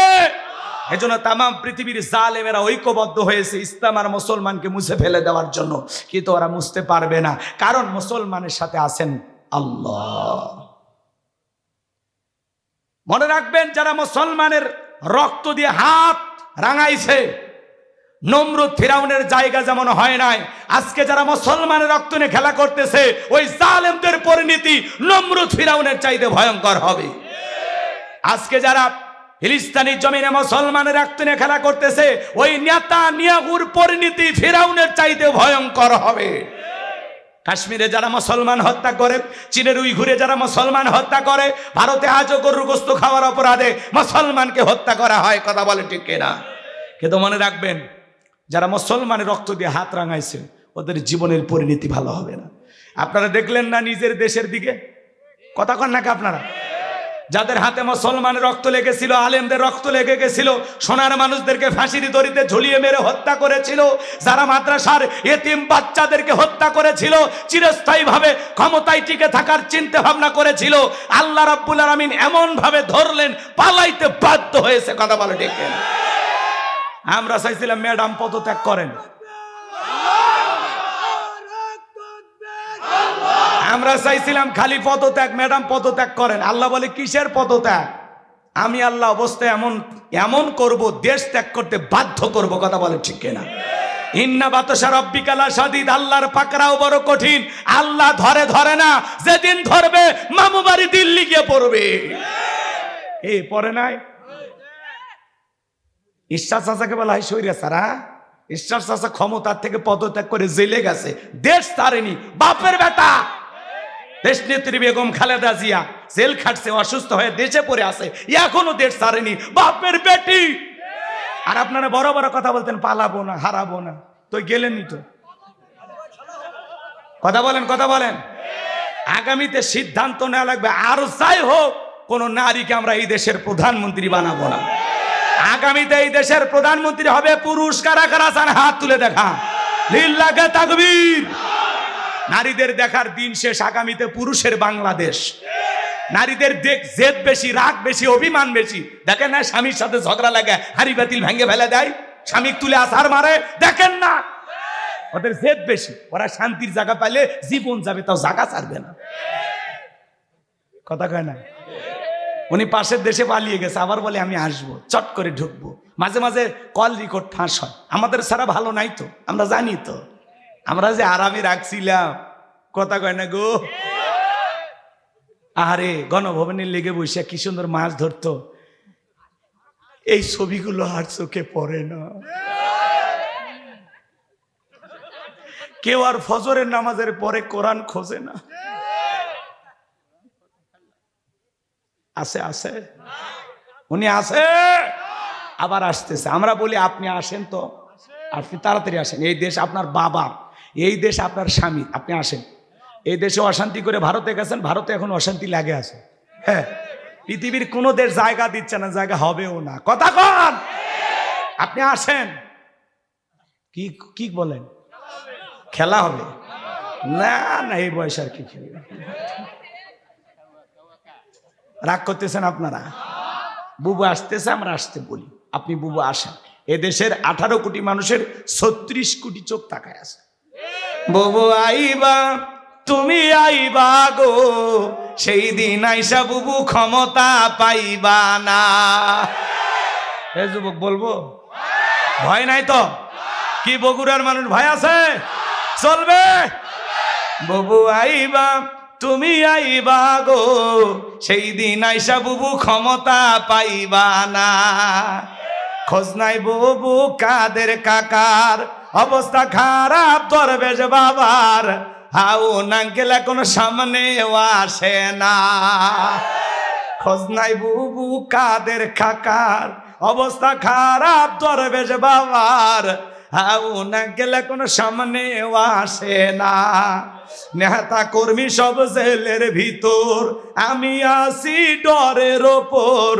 এজন্য তাম পৃথিবীর জালেমেরা ঐক্যবদ্ধ হয়েছে ইসলাম আর মুসলমানকে মুছে ফেলে দেওয়ার জন্য, কিন্তু ওরা মুছতে পারবে না, কারণ মুসলমানের সাথে আছেন আল্লাহ। মনে রাখবেন, যারা মুসলমানের রক্ত দিয়ে হাত রাঙাইছে, নমরুদ ফিরাউনের জায়গা যেমন হয় নাই, আজকে যারা মুসলমানের রক্ত নিয়ে খেলা করতেছে, ওই জালেমদের পরিণতি নমরুদ ফিরাউনের চাইতে ভয়ঙ্কর হবে। আজকে যারা ফিলিস্তিনি জমিনে মুসলমানের রক্ত নিয়ে খেলা করতেছে, ওই নেতানিয়াহুর পরিণতি ফিরাউনের চাইতে ভয়ঙ্কর হবে। কাশ্মীরে যারা মুসলমান হত্যা করে, চীনের উইঘুরে যারা মুসলমান হত্যা করে, ভারতে আজও গরুর গোশত খাওয়ার অপরাধে মুসলমানকে হত্যা করা হয়। কথা বলে ঠিক কিনা? কিন্তু মনে রাখবেন, যারা মুসলমানের রক্ত দিয়ে হাত রাঙাইছে, ওদের জীবনের পরিণতি ভালো হবে না। আপনারা দেখলেন না নিজের দেশের দিকে? কথা কন নাকি আপনারা? যাদের হাতে মুসলমানের রক্ত লেগেছিল, আলেমদের রক্ত লেগে গেছিল, সোনার মানুষদেরকে ফাঁসির দড়িতে ঝুলিয়ে মেরে হত্যা করেছিল, যারা মাদ্রাসার এতিম বাচ্চাদেরকে হত্যা করেছিল, চিরস্থায়ীভাবে ক্ষমতায় টিকে থাকার চিন্তা ভাবনা করেছিল, আল্লাহ রাব্বুল আলামিন এমন ভাবে ধরলেন পালাইতে বাধ্য হয়েছে। কথা বলে ঠিক কিনা? আমরা চাইছিলাম ম্যাডাম পদত্যাগ করেন, আমরা চাইছিলাম খালি পদত্যাগ, ম্যাডাম পদত্যাগ করেন। আল্লাহ বলে কিসের পদত্যাগ? আমি আল্লাহ অবস্থায় এমন করব, দেশ ত্যাগ করতে বাধ্য করব। কথা বলে ঠিক কিনা? ইন্না বাতাসা রাব্বিকা লাশাদীদ, আল্লাহর পাকড়াও বড় কঠিন। আল্লাহ ধরে না, যেদিন ধরবে মামু বাড়ি দিল্লি গিয়ে পড়বে। এই পড়ে নাই? ঈশ্বর চাচাকে বলা হয় সৈরা সারা। ঈশ্বর চাচা ক্ষমতার থেকে পদত্যাগ করে জেলে গেছে, দেশ ছাড়েনি। বাপের বেটা দেশ নেত্রী বেগম খালেদা জিয়া জেল খাটছে, অসুস্থ হয়ে দেশে পড়ে আছে, এখনো দেশ ছাড়েনি, বাপের বেটি। আর আপনারা বড় বড় কথা বলতেন পালাবো না, হারাবো না, তো গেলেনই তো। কথা বলেন। আগামীতে সিদ্ধান্ত নেওয়া লাগবে, আর যাই হোক কোন নারীকে আমরা এই দেশের প্রধানমন্ত্রী বানাবো না। আগামীতে এই দেশের প্রধানমন্ত্রী হবে পুরুষ। কারা কারা চান হাত তুলে দেখা। লিল্লাহে তাকবীর। নারীদের দেখার দিন শেষ। আগামীতে পুরুষের বাংলাদেশ। নারীদের জেদ বেশি, রাগ বেশি, অভিমান বেশি। দেখেন না স্বামীর সাথে ঝগড়া লাগে, হাড়ি বাতিল ভেঙে ফেলে দেয়, স্বামী তুলে আছাড় মারে। দেখেন না, ওদের জেদ বেশি। ওরা শান্তির জায়গা পাইলে জীবন যাবে, তাও জায়গা ছাড়বে না। কথা কয় না? উনি পাশের দেশে পালিয়ে গেছে, আবার বলে আমি আসবো, চট করে ঢুকবো। মাঝে মাঝে কল রেকর্ড ফাঁস হয়। আমাদের ছাড়া ভালো নাই তো, আমরা জানি তো। আমরা যে আরামে রাখছিলাম, কথা কয় না গো। আরে গণভবনের লেগে বসে কি সুন্দর মাছ ধরতো, এই ছবিগুলো আর চোখে পড়ে না। কেউ আর ফজরের নামাজের পরে কোরআন খোঁজে না। আছে উনি আছে, আবার আসতেছে। আমরা বলি আপনি আসেন তো, আপনি তাড়াতাড়ি আসেন। এই দেশ আপনার বাবার, এই দেশ আপনার স্বামী, আপনি আসেন। এই দেশে অশান্তি করে ভারতে গেছেন, ভারতে এখন অশান্তি লাগে আছে। হ্যাঁ, পৃথিবীর কোনো দেশ জায়গা দিচ্ছে না, জায়গা হবেও না। কথা কন, আপনি আসেন। কি বলেন? খেলা হবে না? এই বয়স আর কি খেলবে? রাগ করতেছেন আপনারা? বুবু আসতেছে, আমরা আসতে বলি, আপনি বুবু আসেন। এদেশের 18 কোটি মানুষের 36 কোটি চোখ তাকায় আছে। বুবু আইবা, তুমি আইবা গো, সেই দিন আইসা বুবু ক্ষমতা পাইবা না। এ যুবক বলবো, ভয় নাই তো? কি বগুড়ার মানুষ ভয় আছে? চলবে। বুবু আইবা, তুমি আইবা গো, সেই দিন আইসা বুবু ক্ষমতা পাইবা না। খোঁজ নাই বুবু কাদের কাকার, অবস্থা খারাপ দরবেশ বাবার, হাউ নাঙ্কেল এখন সামনে আসে না। খোঁজ নাই বুবু কাদের কাকার, অবস্থা খারাপ দরবেশ বাবার, হাউ নাঙ্কেল এখন সামনে আসে না। নেতা কর্মী সব জেলের ভিতর, আমি আসি ডরের ওপর,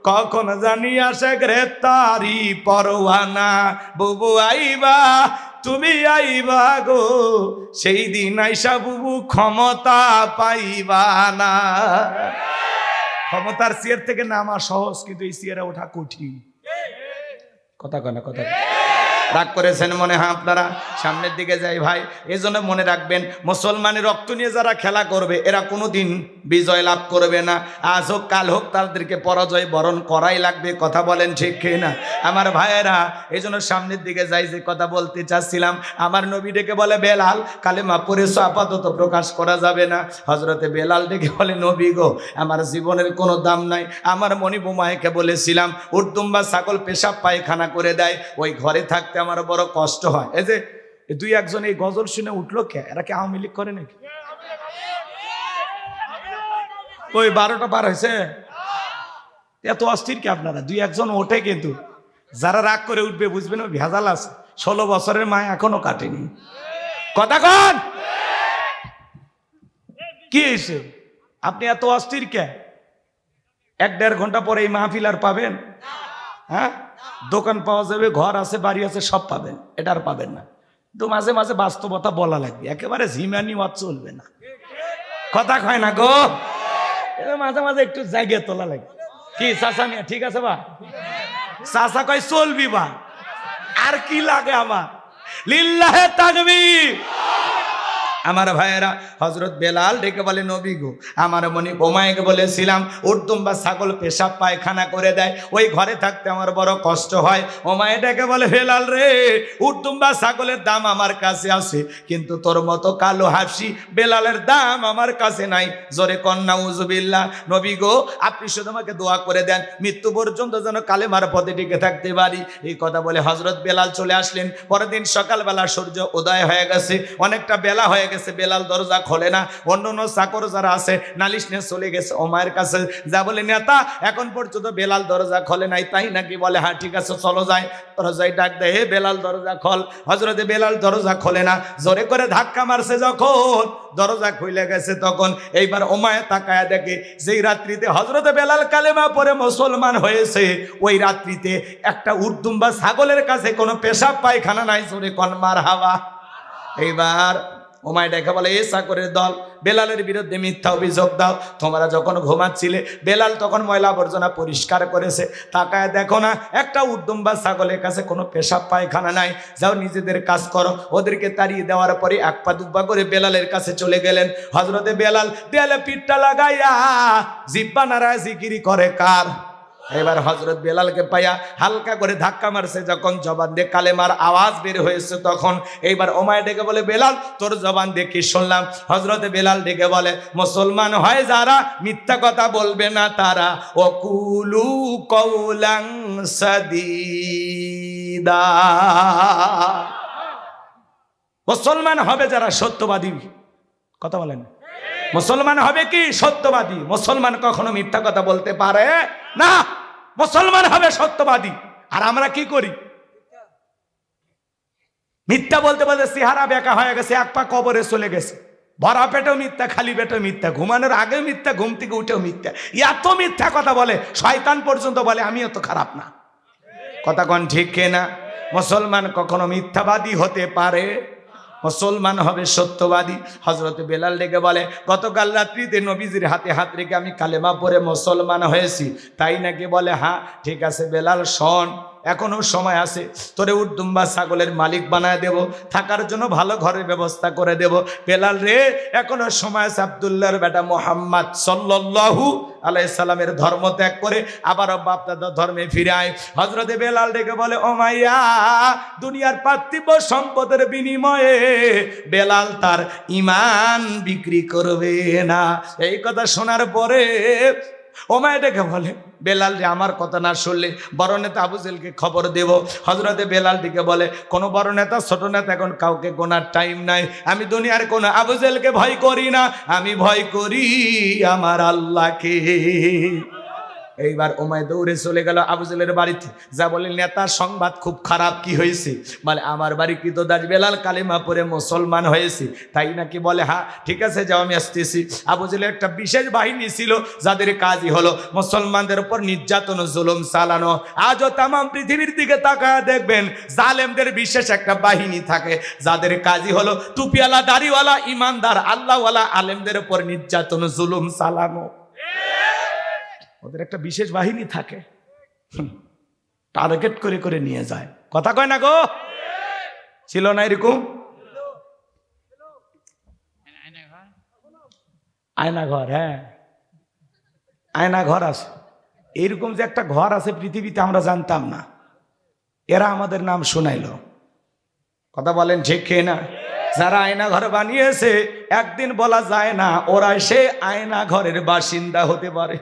কখন জানি আসে গ্রেপ্তারি পরোয়ানা। বুবু আইবা, তুমি আইবা গো, সেই দিন আইসা বুবু ক্ষমতা পাইবা না। ক্ষমতার চেয়ার থেকে নামা সহজ, কিন্তু এই চেয়ারে ওঠা কঠিন। কথা কয় না? কথা রাগ করেছেন মনে হয় আপনারা? সামনের দিকে যাই ভাই। এই জন্য মনে রাখবেন, মুসলমানের রক্ত নিয়ে যারা খেলা করবে এরা কোনোদিন বিজয় লাভ করবে না। আজ হোক কাল হোক তাদেরকে পরাজয় বরণ করাই লাগবে। কথা বলেন ঠিক কিনা আমার ভাইয়েরা? এই জন্য সামনের দিকে যাই। যে কথা বলতে চাচ্ছিলাম, আমার নবী ডেকে বলে বেলাল, কালেমা পড়েছো, আপাতত প্রকাশ করা যাবে না। হজরতে বেলাল ডেকে বলে নবী গো, আমার জীবনের কোনো দাম নাই। আমার মণিবুমায়কে বলেছিলাম উর্দুম্বা ছাগল পেশাব পায়খানা করে দেয়, ওই ঘরে থাকতে আমার বড় কষ্ট হয়। এই যে দুই একজন এই গজল শুনে উঠলো কে? এরা কি আওয়ামী লীগ করে নাকি? ওই 12টা পার হয়েছে, এত অস্থির কি আপনারা? দুই একজন ওঠে, কিন্তু যারা রাগ করে উঠবে বুঝবেন ওই ভেজাল আছে। 16 বছরের মা এখনো কাটেনি। কথা কন, কি হয়েছে? আপনি এত অস্থির কে? 1-1.5 ঘন্টা পরে এই মাহফিল আর পাবেন? হ্যাঁ, দোকান পাওয়া যাবে, ঘর আছে, বাড়ি আছে, সব পাবেন, এটা আর পাবেন না। তো মাঝে মাঝে বাস্তবতা বলা লাগবে, একেবারে ঝিমানি ওয়াজ চলবে না। কথা কয় না গো, মাঝে মাঝে একটু জায়গা তোলা লাগবে। কি চাচা মিয়া ঠিক আছে বা? চাচা কয় চলবি বা, আর কি লাগে আমার? লিল্লাহে তাকবীর। আমার ভাইয়েরা, হযরত বেলাল ডেকে বলে, নবী গো, আমার মনে বোমাইকে বলেছিলাম উর্দুম বা ছাগল পেশাব পায়খানা করে দেয়, ওই ঘরে থাকতে আমার বড় কষ্ট হয়। ওমায় ডেকে বলে, বেলাল রে, উর্দুম বা ছাগলের দাম আমার কাছে আছে, কিন্তু তোর মতো কালো হাসি বেলালের দাম আমার কাছে নাই। জোরে কন্যা উজুবিল্লাহ। নবী গো, আপনি শুধু আমাকে দোয়া করে দেন, মৃত্যু পর্যন্ত যেন কালেমার পথে টিকে থাকতে পারি। এই কথা বলে হযরত বেলাল চলে আসলেন। পরের দিন সকালবেলা সূর্য উদয় হয়ে গেছে, অনেকটা বেলা হয়ে গেছে। বেলাল দরজা খোলে না। অন্য চাকর যারা আছে নালিশ নিয়ে চলে গেছে ওমায়ের কাছে, যা বলে, নেতা এখন পর্যন্ত বেলাল দরজা খোলে নাই, তাই নাকি? বলে, হ্যাঁ ঠিক আছে, চলো যাই। দরজায় ডাক দেয়, হে বেলাল দরজা খোল। হযরতে বেলাল দরজা খোলে না, জোরে করে ধাক্কা মারছে, যখন দরজা খুলে গেছে তখন এইবার ওমায় তাকায়া দেখে, যেই রাত্রিতে হযরতে বেলাল কালেমা পড়ে মুসলমান হয়েছে, ওই রাত্রিতে একটা উর্দুম বা ছাগলের কাছে কোনো পেশাব পায়খানা নাই। জোরে কোন মারহাবা। এইবার ওমায় ডেকে বলে, এ চাকরের দল, বেলালের বিরুদ্ধে মিথ্যা অভিযোগ দাও। তোমরা যখন ঘুমাচ্ছিলে বেলাল তখন ময়লা আবর্জনা পরিষ্কার করেছে, তাকায় দেখো না একটা উর্দুম বা ছাগলের কাছে কোনো পেশাব পায়খানা নাই, যাও নিজেদের কাজ করো। ওদেরকে তাড়িয়ে দেওয়ার পরে এক পা দুপা করে বেলালের কাছে চলে গেলেন। হযরতে বেলাল দেয়ালে পিঠটা লাগাইয়া জিব্বা নাড়ায় জিকিরি করে কার? এবার হযরত বেলালকে পাইয়া হালকা করে ধাক্কা মারছে, যখন জবান দিয়ে কালেমার আওয়াজ বের হয়েছে তখন এইবার ওমায় ডেকে বলে, বেলাল তোর জবান দিয়ে কি শুনলাম? হযরতে বেলাল ডেকে বলে, মুসলমান হয় যারা মিথ্যা কথা বলবে না তারা, ওকুলু কওলান সাদীদা। মুসলমান হবে যারা সত্যবাদী। কথা বলেন, মুসলমান হবে কি? সত্যবাদী। মুসলমান কখনো মিথ্যা কথা বলতে পারে না, মুসলমান হবে সত্যবাদী। আর আমরা কি করি? মিথ্যা বলতে বলতে চেহারা বেঁকা হয়ে গেছে, এক পা কবরে চলে গেছে। ভরা পেটেও মিথ্যা, খালি পেটেও মিথ্যা, ঘুমানোর আগেও মিথ্যা, ঘুম থেকে উঠেও মিথ্যা। এত মিথ্যা কথা বলে, শয়তান পর্যন্ত বলে আমি এত খারাপ না। কথা কোন ঠিক না? মুসলমান কখনো মিথ্যাবাদী হতে পারে, মুসলমান হবে সত্যবাদী। হযরত বেলাল ডেকে বলে, গতকাল রাত্রিতে নবীজির হাতে হাত রেখে আমি কালেমা পড়ে মুসলমান হয়েছি, তাই নাকি? বলে, হ্যাঁ ঠিক আছে বেলাল, শোন, এখনো সময় আছে, তোরে উর্দুম বা ছাগলের মালিক বানায় দেব, থাকার জন্য ভালো ঘরের ব্যবস্থা করে দেব। বেলাল রে, এখনো সময় আছে, আব্দুল্লাহর বেটা মুহাম্মদ সাল্লাল্লাহু আলাইহিস সালামের ধর্ম ত্যাগ করে আবার বাপ দাদা ধর্মে ফিরে আয়। হযরতে বেলাল ডেকে বলে, ও মাইয়া, দুনিয়ার পার্থিব সম্পদের বিনিময়ে বেলাল তার ঈমান বিক্রি করবে না। এই কথা শোনার পরে ওমায় ডেকে বলে, বেলাল রে, আমার কথা না শুনলে বড় নেতা আবু জেহেলকে খবর দেব। হযরতে বেলাল ডেকে বলে, কোন বড় নেতা ছোট নেতা এখন কাউকে গোনার টাইম নাই। আমি দুনিয়ার কোন আবু জেহেলকে ভয় করি না, আমি ভয় করি আমার আল্লাহকে। এইবার ওমায় দৌড়ে চলে গেল আবু জেহেলের বাড়িতে, যা বলে, নেতার সংবাদ খুব খারাপ। কি হয়েছে? বলে, আমার বাড়ি কৃতদাস বেলাল কালেমা পড়ে মুসলমান হয়েছে, তাই নাকি? বলে, হ্যাঁ ঠিক আছে, যাও আমি আসতেছি। আবু জেহেলের একটা বিশেষ বাহিনী ছিল, যাদের কাজই হলো মুসলমানদের উপর নির্যাতন জুলুম চালানো। আজও তাম পৃথিবীর দিকে তাকায় দেখবেন, জালেমদের বিশেষ একটা বাহিনী থাকে, যাদের কাজই হলো টুপিওয়ালা, দাড়িওয়ালা, ইমানদার, আল্লাহওয়ালা আলেমদের উপর নির্যাতন জুলুম চালানো। ওদের একটা বিশেষ বাহিনী থাকে, টার্গেট করে করে নিয়ে যায়। কথা কয় না গো? ছিল না এরকম? আয়না ঘর, হ্যাঁ আয়না ঘর আছে। এইরকম যে একটা ঘর আছে পৃথিবীতে আমরা জানতাম না, এরা আমাদের নাম শোনাইলো। কথা বলেন ঠিক না? যারা আয়না ঘর বানিয়েছে, একদিন বলা যায় না ওরা সে আয়না ঘরের বাসিন্দা হতে পারে।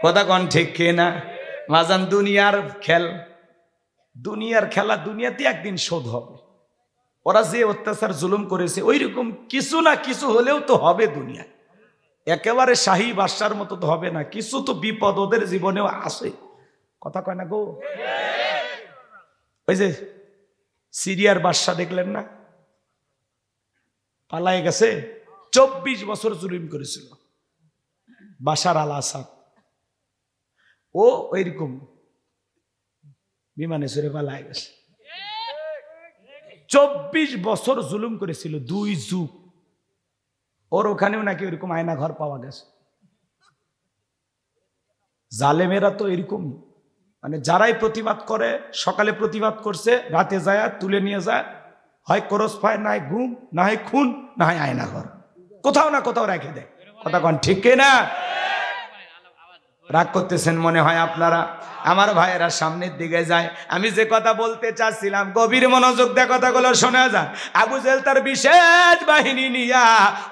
কথা কন ঠিক না? মাজান, দুনিয়ার খেলা দুনিয়াতে একদিন শোধ হবে। ওরা যে অত্যাচার জুলুম করেছে, ওই রকম কিছু না কিছু হলেও তো হবে দুনিয়া। একেবারে শাহী বাদশার মতো তো হবে না, কিছু তো বিপদ ওদের জীবনেও আসে। কথা কয় না গো? ওই যে সিরিয়ার বাদশা দেখলেন না, পালায় গেছে, 24 বছর জুলুম করেছিল বাশার আল আসাদ। ও ওইরকম বিমানে চড়ে পালায় গেছে। 24 বছর জুলুম করেছিল, 2 যুগ। ওর ওখানেও নাকি ওইরকম আয়না ঘর পাওয়া গেছে। জালেমেরা তো এরকম, মানে যারাই প্রতিবাদ করে, সকালে প্রতিবাদ করছে, রাতে যায় তুলে নিয়ে যায়, হয় করস পায়, না হয় ঘুম, না হয় খুন, না হয় আয়না ঘর, কোথাও না কোথাও রেখে দেয়। কথা কন ঠিক না? রাগ করতেছেন মনে হয় আপনারা। আমার ভাইয়েরা সামনের দিকে যায়, আমি যে কথা বলতে চাচ্ছিলাম গভীর মনোযোগ দিয়ে কথাগুলো শোনা যায়। আবু জেহেল তার বিশেষ বাহিনী নিয়া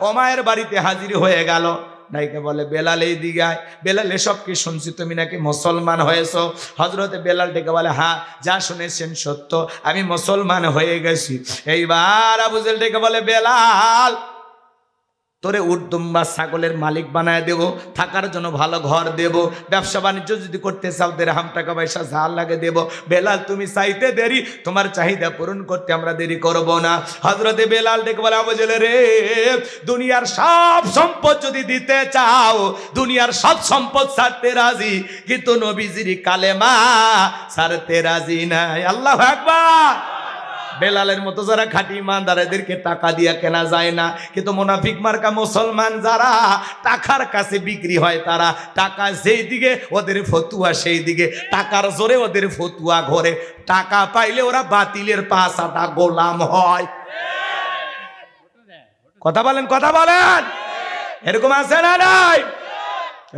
ওমায়ের বাড়িতে হাজির হয়ে গেল। নাইকে বলে বেলাল এই দিকে আয়। বেলাল এসব কি শুনছি, তুমি নাকি মুসলমান হয়েছো? হযরতে বেলাল ডেকে বলে হ্যাঁ, যা শুনেছেন সত্য, আমি মুসলমান হয়ে গেছি। এইবার আবু জেহেল ডেকে বলে বেলাল, তোরে উটদুম্বা ছাগলের মালিক বানায় দেব, থাকার জন্য ভালো ঘর দেব, ব্যবসা বাণিজ্য যদি করতে চাও দেড়হাম টাকা পয়সা ঝাল লাগে দেব। বেলাল তুমি চাইতে দেরি, তোমার চাহিদা পূরণ করতে আমরা দেরি করব না। হযরতে বেলাল ডেকে বলে আবু জেহেল রে, দুনিয়ার সব সম্পদ যদি দিতে চাও, দুনিয়ার সব সম্পদ ছাড়তে রাজি, কিন্তু নবীজির কালেমা ছাড়তে রাজি নাই। আল্লাহু আকবার। বেলালের মতো যারা খাঁটি ইমানদার, এদেরকে টাকা দিয়া কেনা যায় না, কিন্তু মুনাফিক মার্কা মুসলমান যারা টাকার কাছে বিক্রি হয়, তারা টাকা যেই দিকে ওদের ফতুয়া সেই দিকে, টাকার জোরে ওদের ফতুয়া ঘরে, টাকা পাইলে ওরা বাতিলের পাছাটা গোলাম হয়। কথা বলেন, কথা বলেন, এরকম আছে না নাই?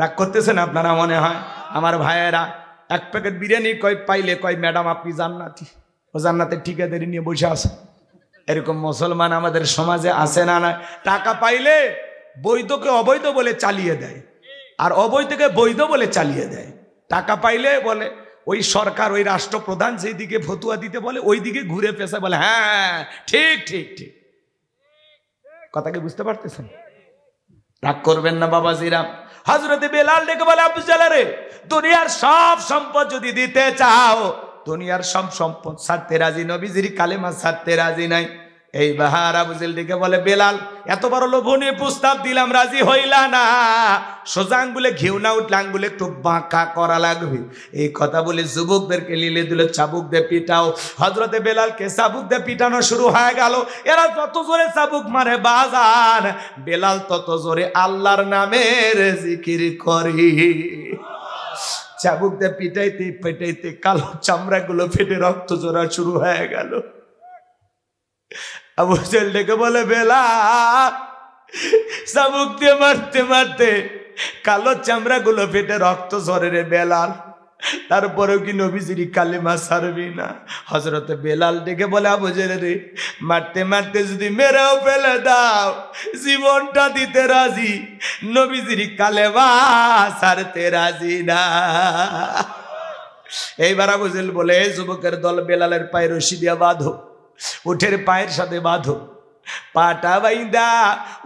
রাগ করতেছেন আপনারা মনে হয়। আমার ভাইয়েরা এক প্যাকেট বিরিয়ানি কয় পাইলে কয় ম্যাডাম আপনি জান্নাতি, ও জান্নাতের ঠিকাদারি নিয়ে বসে আছে। এরকম মুসলমান আমাদের সমাজে আছে না না? টাকা পাইলে বৈধকে অবৈধ বলে চালিয়ে দেয়, আর অবৈধকে বৈধ বলে চালিয়ে দেয়। টাকা পাইলে বলে ওই সরকার, ওই রাষ্ট্রপ্রধান যেই দিকে ফতুয়া দিতে বলে ওই দিকে ঘুরে পেশা বলে হ্যাঁ ঠিক ঠিক ঠিক। কথা কি বুঝতে পারতেছেন? রাগ করবেন না বাবাজিরা। হযরতে বেলাল ডেকে বলে আবু জেহেল রে, দুনিয়ার সব সম্পদ যদি দিতে চাও, দুনিয়ার সব সম্পদ ছাড়তে রাজি, নবীজির কালেমা ছাড়তে রাজি নাই। এই বাহার আবু জেহেল ডেকে বলে বেলাল, এত বড় লোভনীয় প্রস্তাব দিলাম, রাজি হইলা না, সোজা আঙ্গুলে ঘিউ না উঠলে আঙ্গুলে একটু বাঁকা করা লাগবে। এই কথা বলে যুবকদেরকে লিলে দিলে চাবুক দিয়ে পিটাও। হযরতে বেলালকে চাবুক দিয়ে পিটানো শুরু হয়ে গেল। এরা যত জোরে চাবুক মারে বাজান, বেলাল তত জোরে আল্লাহর নামের জিকির করে। চাবুক দিয়ে পিটাইতে পিটাইতে কালো চামড়াগুলো ফেটে রক্ত ঝরা শুরু হয়ে গেল। আবু জেহেল ডেকে বলে বেলাল, চাবুক দিয়ে মারতে মারতে কালো চামড়াগুলো ফেটে রক্ত ঝরে রে বেলাল, তারপরেও কি নবীজির কালেমা ছাড়বি না? হযরতে বেলাল ডেকে বলে আবু জেহেল রে, মারতে মারতে যদি মেরেও ফেলে দাও, জীবনটা দিতে রাজি, নবীজির কালেমা ছাড়তে রাজি না। এইবার আবু জেহেল বলে যুবকের দল, বেলালের পায়ে রশি দিয়া বাঁধো, উটের পায়ের সাথে বাঁধো, পাটা বাইন্দা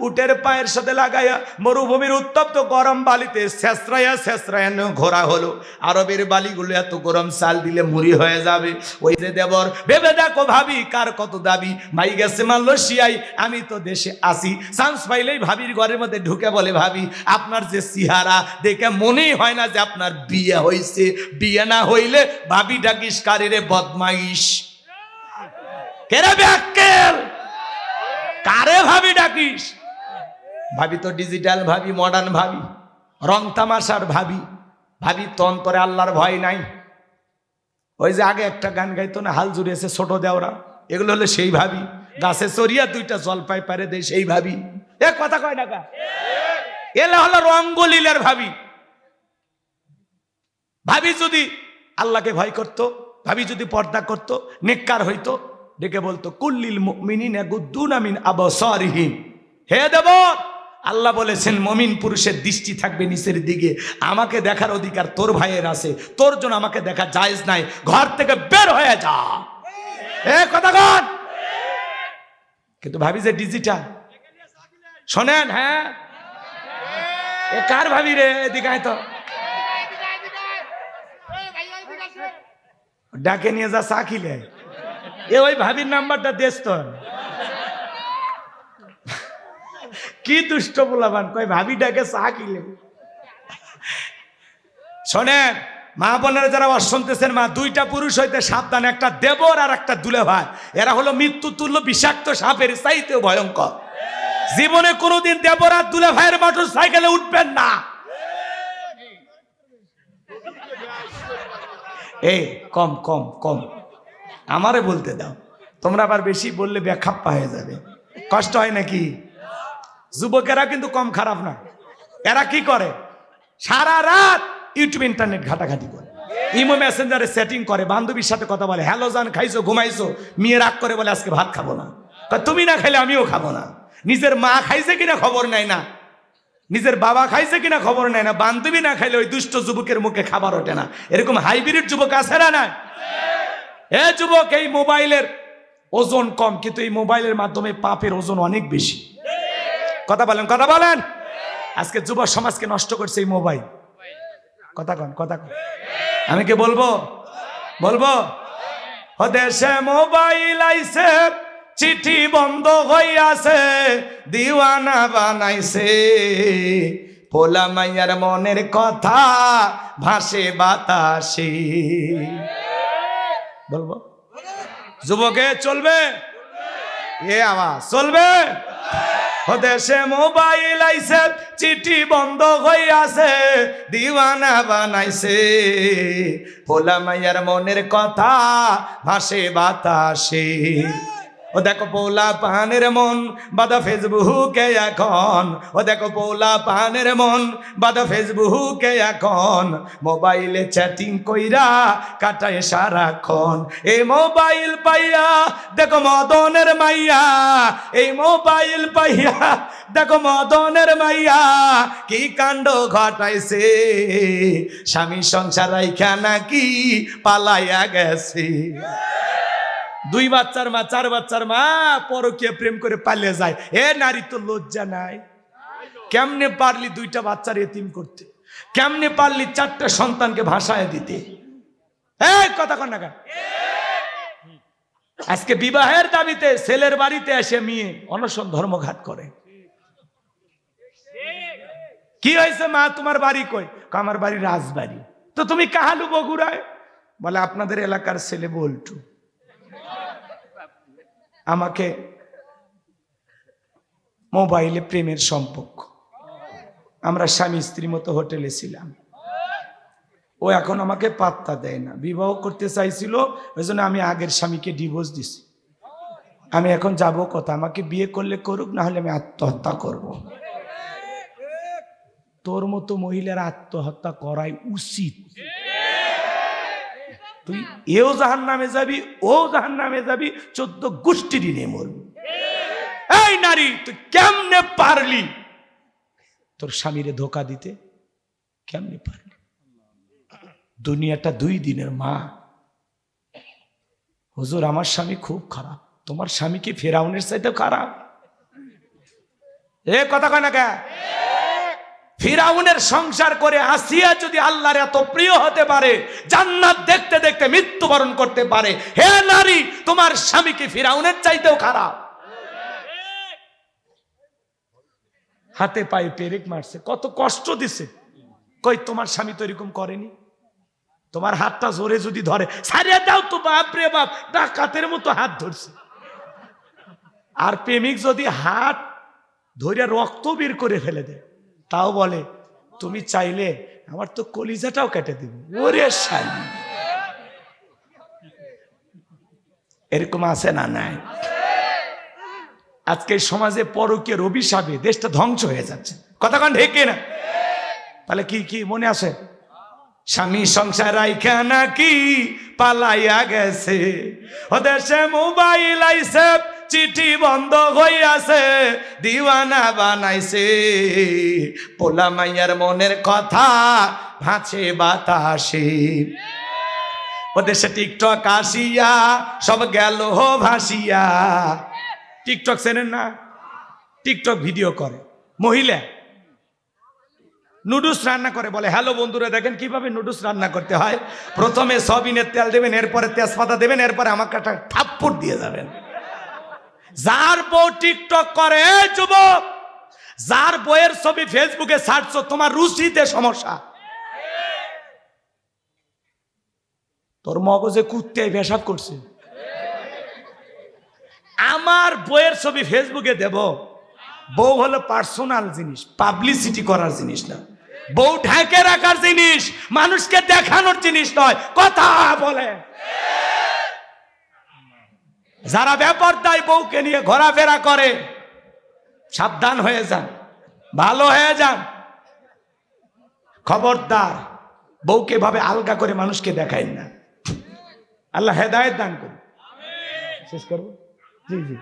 উটের পায়ের সাথে লাগাইয়া মরুভূমির উত্তপ্ত গরম বালিতে ছেঁচড়াইয়া ছেঁচড়াইয়া ঘোরা হলো। আরবের বালিগুলো এত গরম, চাল দিলে মুড়ি হয়ে যাবে। ওই যে দেবর, ভেবে দেখো ভাবি কার কত দাবি, মাই গেছে মালয়েশিয়ায়, আমি তো দেশে আসি, চান্স পাইলেই ভাবির ঘরের মধ্যে ঢুকে বলে ভাবি আপনার যে চেহারা দেখে মনেই হয় না যে আপনার বিয়ে হয়েছে, বিয়ে না হইলে ভাবি ডাকিস কারিরে বদমাইশ, কেরা ব্যাক্কেল, কারে ভাবি ডাকিস? ভাবি তো ডিজিটাল ভাবি, মডার্ন ভাবি, রং তামাশার ভাবি, ভাবি তো অন্তরে আল্লাহর ভয় নাই। ওই যে আগে একটা গান গাইতো না, হাল জুড়িয়েছে ছোট দেওরা, এগুলো হলো সেই ভাবি, গাছে চড়িয়া দুইটা জলপাই পারে দেয় সেই ভাবি। এ কথা কয় না কা, এলা হলো রঙ্গলীলার ভাবি। ভাবি যদি আল্লাহকে ভয় করত, ভাবি যদি পর্দা করত, নেককার হইতো, ডেকে বলতো কুল্লিল মুমিনিনা ইয়াগুদ্দুনা মিন আবসারিহিম, হে দেব আল্লাহ বলেছেন মুমিন পুরুষের দৃষ্টি থাকবে নিচের দিকে, আমাকে দেখার অধিকার তোর ভাইয়ের আছে, তোর জন্য আমাকে দেখা জায়েজ নাই, ঘর থেকে বের হয়ে যা। এ কথা কন। কিন্তু ভাবি যে ডিজিটাল, শোনেন, হ্যাঁ এ কার ভাবি রে, এদিকে আয় তো, ডাকে নিয়ে যা চা খিলে, এ ওই ভাবির নাম্বারটা দেশ তো। কি দুষ্ট বলাবান, কয় ভাবি ডাকে চা খিলে। শোনেন, মা বোনেরা যারা ওয়াজ শুনতেছেন, মা, দুইটা পুরুষ হইতে সাবধান, একটা দেবর আর একটা দুলে ভাই। এরা হলো মৃত্যু তুল্য বিষাক্ত সাপের চাইতেও ভয়ঙ্কর। জীবনে কোনোদিন দেবর আর দুলে ভাইয়ের মোটর সাইকেলে উঠবেন না। এই কম কম কম আমারে বলতে দাও, তোমরা আবার বেশি বললে বেখাপ্পা হয়ে যাবে, কষ্ট হয় নাকি? যুবকেরা কিন্তু কম খারাপ না। এরা কি করে? সারা রাত ইউটিউব ইন্টারনেট ঘাটাঘাটি করে, ইমো মেসেঞ্জারে সেটিং করে, বান্ধবীর সাথে কথা বলে, হ্যালো জান খাইছো, ঘুমাইছো। মেয়ে রাগ করে বলে আজকে ভাত খাবো না। তুমি না খাইলে আমিও খাবো না। নিজের মা খাইছে কিনা খবর নাই না, নিজের বাবা খাইছে কিনা খবর নাই না, বান্ধবী না খাইলে ওই দুষ্ট যুবকের মুখে খাবার ওঠে না। এরকম হাইব্রিড যুবক আছে না? না এ যুবক, এই মোবাইলের ওজন কম, কিন্তু এই মোবাইলের মাধ্যমে পাপের ওজন অনেক বেশি। কথা বলেন, কথা বলেন। আজকে যুব সমাজকে নষ্ট করছে এই মোবাইল। কথা কন, কথা কন। আমি কি বলবো? বলবো। ও দেশে মোবাইল আইছে, চিঠি বন্ধ হইয়াছে, দিওয়ানা বানাইছে, পোলা মাইয়ার মনের কথা ভাসে বাতাসে। বলবো যুবকে চলবে? এ আওয়াজ চলবে? ও দেশে মোবাইল আইছে, চিঠি বন্ধ হইয়াছে, দিওয়ানা বানাইছে, পোলা মাইয়ার মনের কথা ভাসে বাতাসে। ও দেখো পোলা পানের মন বাদা ফেসবুকে এখন, ও দেখো পোলা পানের মন বাদা ফেসবুকে এখন, মোবাইলে চ্যাটিং কইরা কাটায় সারাক্ষণ। এই মোবাইল পাইয়া দেখো মদনের মাইয়া, এই মোবাইল পাইয়া দেখো মদনের মাইয়া কি কাণ্ড ঘটাইছে, স্বামী সংসার রাইখা নাকি পালাইয়া গেছে। 2 বাচ্চার মা, 4 বাচ্চার মা পরকীয়া প্রেম করে পালিয়ে যায়। এ নারী, তো লজ্জা নাই? কেমনে পারলি 2টা বাচ্চার এতিম করতে? কেমনে পারলি 4টা সন্তানকে ভাসায় দিতে? এই কথা কন না কেন? আজকে বিবাহের দাবিতে ছেলের বাড়িতে এসে মেয়ে অনশন ধর্মঘাট করে। কি হয়েছে মা, তোমার বাড়ি কই? আমার বাড়ি রাজবাড়ি। তো তুমি কাহালু বগুড়ায়? বলে আপনাদের এলাকার ছেলে বল্টু আমাকে মোবাইলে প্রেমের সম্পর্ক, আমরা স্বামী স্ত্রী মতো হোটেলে ছিলাম, ও এখন আমাকে পাত্তা দেয় না, বিবাহ করতে চাইছিল, ওই জন্য আমি আগের স্বামীকে ডিভোর্স দিছি। আমি এখন যাব কথা, আমাকে বিয়ে করলে করুক, না হলে আমি আত্মহত্যা করব। তোর মতো মহিলার আত্মহত্যা করাই উচিত। তুই এও জাহান্নামে যাবি, ও জাহান্নামে যাবি, 14 গোষ্ঠী নিয়ে মরবি। এই নারী, তুই কেমনে পারলি তোর স্বামীরে ধোকা দিতে? কেমনে পারলি? দুনিয়াটা 2 দিনের মা। হুজুর, আমার স্বামী খুব খারাপ। তোমার স্বামী কি ফেরাউনের চাইতে খারাপ? এ কথা কয় না কে? ফিরাউনের সংসার করে আসিয়া যদি আল্লাহর এত প্রিয় হতে পারে, জান্নাত দেখতে দেখতে মৃত্যুবরণ করতে পারে, হে নারী, তোমার স্বামী কি ফিরাউনের চাইতেও খারাপ? হাতে পায়ে পেরেক মারছে, কত কষ্ট দিছে। কই তোমার স্বামী তো এরকম করেনি? তোমার হাতটা জোরে যদি ধরে, ছাড়িয়ে দাও তো, বাপ রে বাপ, ডাকাতের মতো হাত ধরছে। আর প্রেমিক যদি হাত ধরে রক্ত বের করে ফেলে দেয়, তাও বলে তুমি চাইলে আমার তো কলিজাটাও কেটে দিবে। ওরে শালি, এরকম আছে না? নাই। আজকে সমাজে পরকীয়ার অভিশাপে দেশটা ধ্বংস হয়ে যাচ্ছে। কথা কন ঠিক না? তাহলে কি কি মনে আছে? স্বামী সংসার রাইখা নাকি পালাইয়া গেছে, ও দেশে মোবাইল আইছে, চিঠি বন্ধ হইয়াছে, দিওয়ানা বানাইছে, পোলা মাইয়ার মনের কথা ভাসে বাতাসে। ও দেশে টিকটক আসিয়া সব গেল ভাসিয়া। টিকটক চেনেন না? টিকটক ভিডিও করে মহিলা, নুডলস রান্না করে, বলে হ্যালো বন্ধুরা দেখেন কিভাবে নুডলস রান্না করতে হয়। প্রথমে সয়াবিনের তেল দেবেন, এরপরে তেজপাতা দেবেন, এরপরে আমাকে একটা থাপ্পড় দিয়ে যাবেন। যার বউ টিকটক করে, যুবক, যার বইয়ের ছবি ফেসবুকে ছাড়ছো, তোমার রুচিতে সমস্যা। তোর মগজে কুত্তায় পেশাব করছে। আমার বইয়ের ছবি ফেসবুকে দেব, বউ হলো পার্সোনাল জিনিস, পাবলিসিটি করার জিনিস না। বউ ঢাকে রাখার জিনিস, মানুষকে দেখানোর জিনিস নয়। কথা বলে যারা বেপরদায় বউকে নিয়ে ঘোরাফেরা করে, সাবধান হয়ে যান, ভালো হয়ে যান। খবরদার বউকে ভাবে আলগা করে মানুষকে দেখায় না। আল্লাহ হেদায়েত দান করুন। শেষ করবো? জি জি।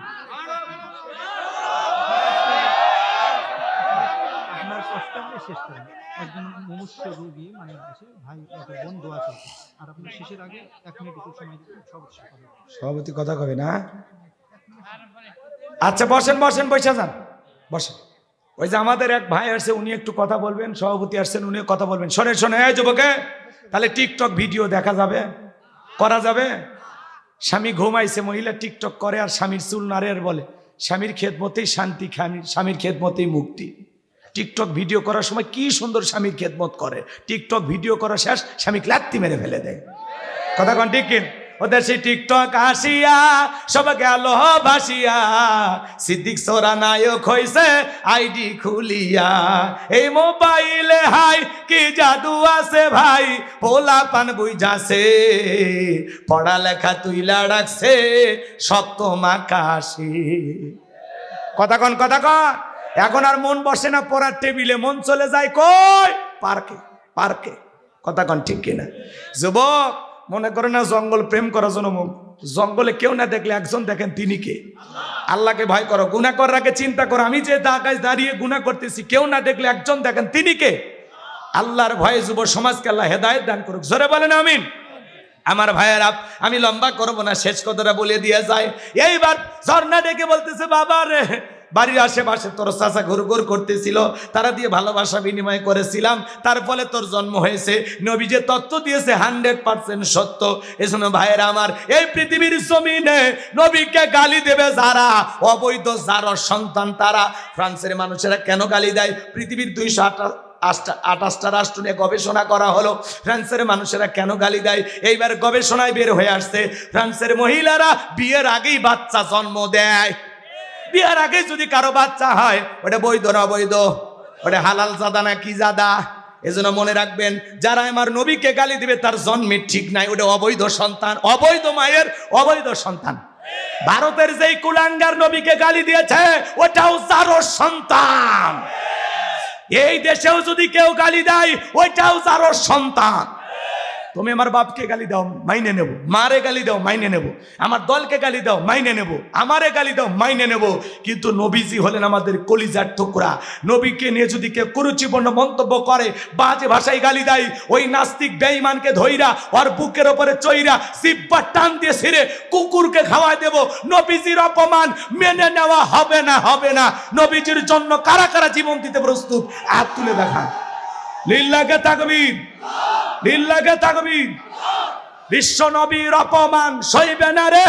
আপনার প্রস্তাবটা শেষ করেন। একজন মুমূর্ষ রোগী মানে এসে ভাই একটা বন্ধু আছে, আর আপনি শেষের আগে 1 মিনিট একটু সময় দিতে সভাপতি কথা কবে না? আচ্ছা বসেন বসেন, বসে যান, বসেন। ওই যে আমাদের এক ভাই আসছে, উনি একটু কথা বলবেন। সভাপতি আসছেন, উনিও কথা বলবেন। শোনে শোনে এই যুবকে, তাহলে টিকটক ভিডিও দেখা যাবে, করা যাবে? স্বামী ঘুমাইছে, মহিলা টিকটক করে আর স্বামীর চুল নাড়ে আর বলে স্বামীর খেদমতেই শান্তি, স্বামীর খেদমতেই মুক্তি। টিকটক ভিডিও করার সময় কি সুন্দর স্বামীর খেদমত করে, টিকটক ভিডিও করা শেষ স্বামীকে লাত্তি মেরে ফেলে দেয়। কথা কন ঠিক কিন? ওদের সেই টিকটক আসিয়া সব গেল ভাসিয়া, সিদ্দিক সোরা নায়ক হইছে আইডি খুলিয়া। এই মোবাইলে হাই কি জাদু আছে ভাই, পোলা পান বুঝাছে, পড়ালেখা তুইলা রাখছে সপ্তম আকাশে। কথা কন, কথা কন। এখন আর মন বসে না পড়ার টেবিলে, মন চলে যায় কই? পার্কে, পার্কে। কথা কন ঠিক কিনা? যুবক মনে করে না জঙ্গল প্রেম করার জন্য, জঙ্গলে কেউ না দেখলে একজন দেখেন, তিনি কে? আল্লাহকে ভয় করো, গুনাহ করার আগে চিন্তা করো, আমি যে দাগায় দাঁড়িয়ে গুনাহ করতেছি, কেউ না দেখলে একজন দেখেন, তিনি কে? আল্লাহর ভয়ে যুব সমাজকে আল্লাহ হেদায়েত দান করুক। জোরে বলেন আমিন। আমার ভাইয়েরা, আমি লম্বা করবো না, শেষ কথাটা বলে দিয়ে যায়। এইবার ঝর্ণা ডেকে বলতেছে, বাবা রে, বাড়ির আশেপাশে তোর চাচা ঘুরঘুর করতেছিল, তারা দিয়ে ভালোবাসা বিনিময় করেছিলাম, তার ফলে তোর জন্ম হয়েছে। নবী যে তত্ত্ব দিয়েছে 100% সত্য। এজন্য ভাইয়েরা আমার, এই পৃথিবীর জমিনে নবীকে গালি দেবে যারা, অবৈধ যার সন্তান তারা। ফ্রান্সের মানুষেরা কেন গালি দেয়? পৃথিবীর 228টা রাষ্ট্র নিয়ে গবেষণা করা হলো, ফ্রান্সের মানুষেরা কেন গালি দেয়। এইবার গবেষণায় বের হয়ে আসছে, ফ্রান্সের মহিলারা বিয়ের আগেই বাচ্চা জন্ম দেয়। বিয়ের আগে যদি কারো বাচ্চা হয়, ওটা বৈধ না অবৈধ? ওটা হালাল জাদা না কি জাদা? এজন্য মনে রাখবেন, যারা আমার নবীকে গালি দিবে তার জন্মের ঠিক নাই, ওটা অবৈধ সন্তান, অবৈধ মায়ের অবৈধ সন্তান। ভারতের যেই কুলাঙ্গার নবীকে গালি দিয়েছে, ওটাও যারও সন্তান। এই দেশেও যদি কেউ গালি দেয়, ওইটাও যারও সন্তান। তুমি আমার বাপকে গালি দাও, মাইনে নেব। মারে গালি দাও, মাইনে নেব। আমার দলকে গালি দাও, মাইনে নেব। আমারে গালি দাও, মাইনে নেব। কিন্তু নবীজি হলেন আমাদের কলিজার টুকরা। নবীকে নিয়ে যদি কেউ কুরুচিপূর্ণ মন্তব্য করে, বাজে ভাষায় গালি দেয়, ওই নাস্তিক বেঈমানকে ধইরা ওর বুকের ওপরে চইরা জিহ্বা টান দিয়ে ছিঁড়ে কুকুরকে খাওয়ায় দেব। নবীজির অপমান মেনে নেওয়া হবে না, হবে না। নবীজির জন্য কারা কারা জীবন দিতে প্রস্তুত? হাত তুলে দেখান। লিল্লাহে তাকবীর, লিল্লাহে তাকবীর। বিশ্ব নবীর অপমান সইবে না রে।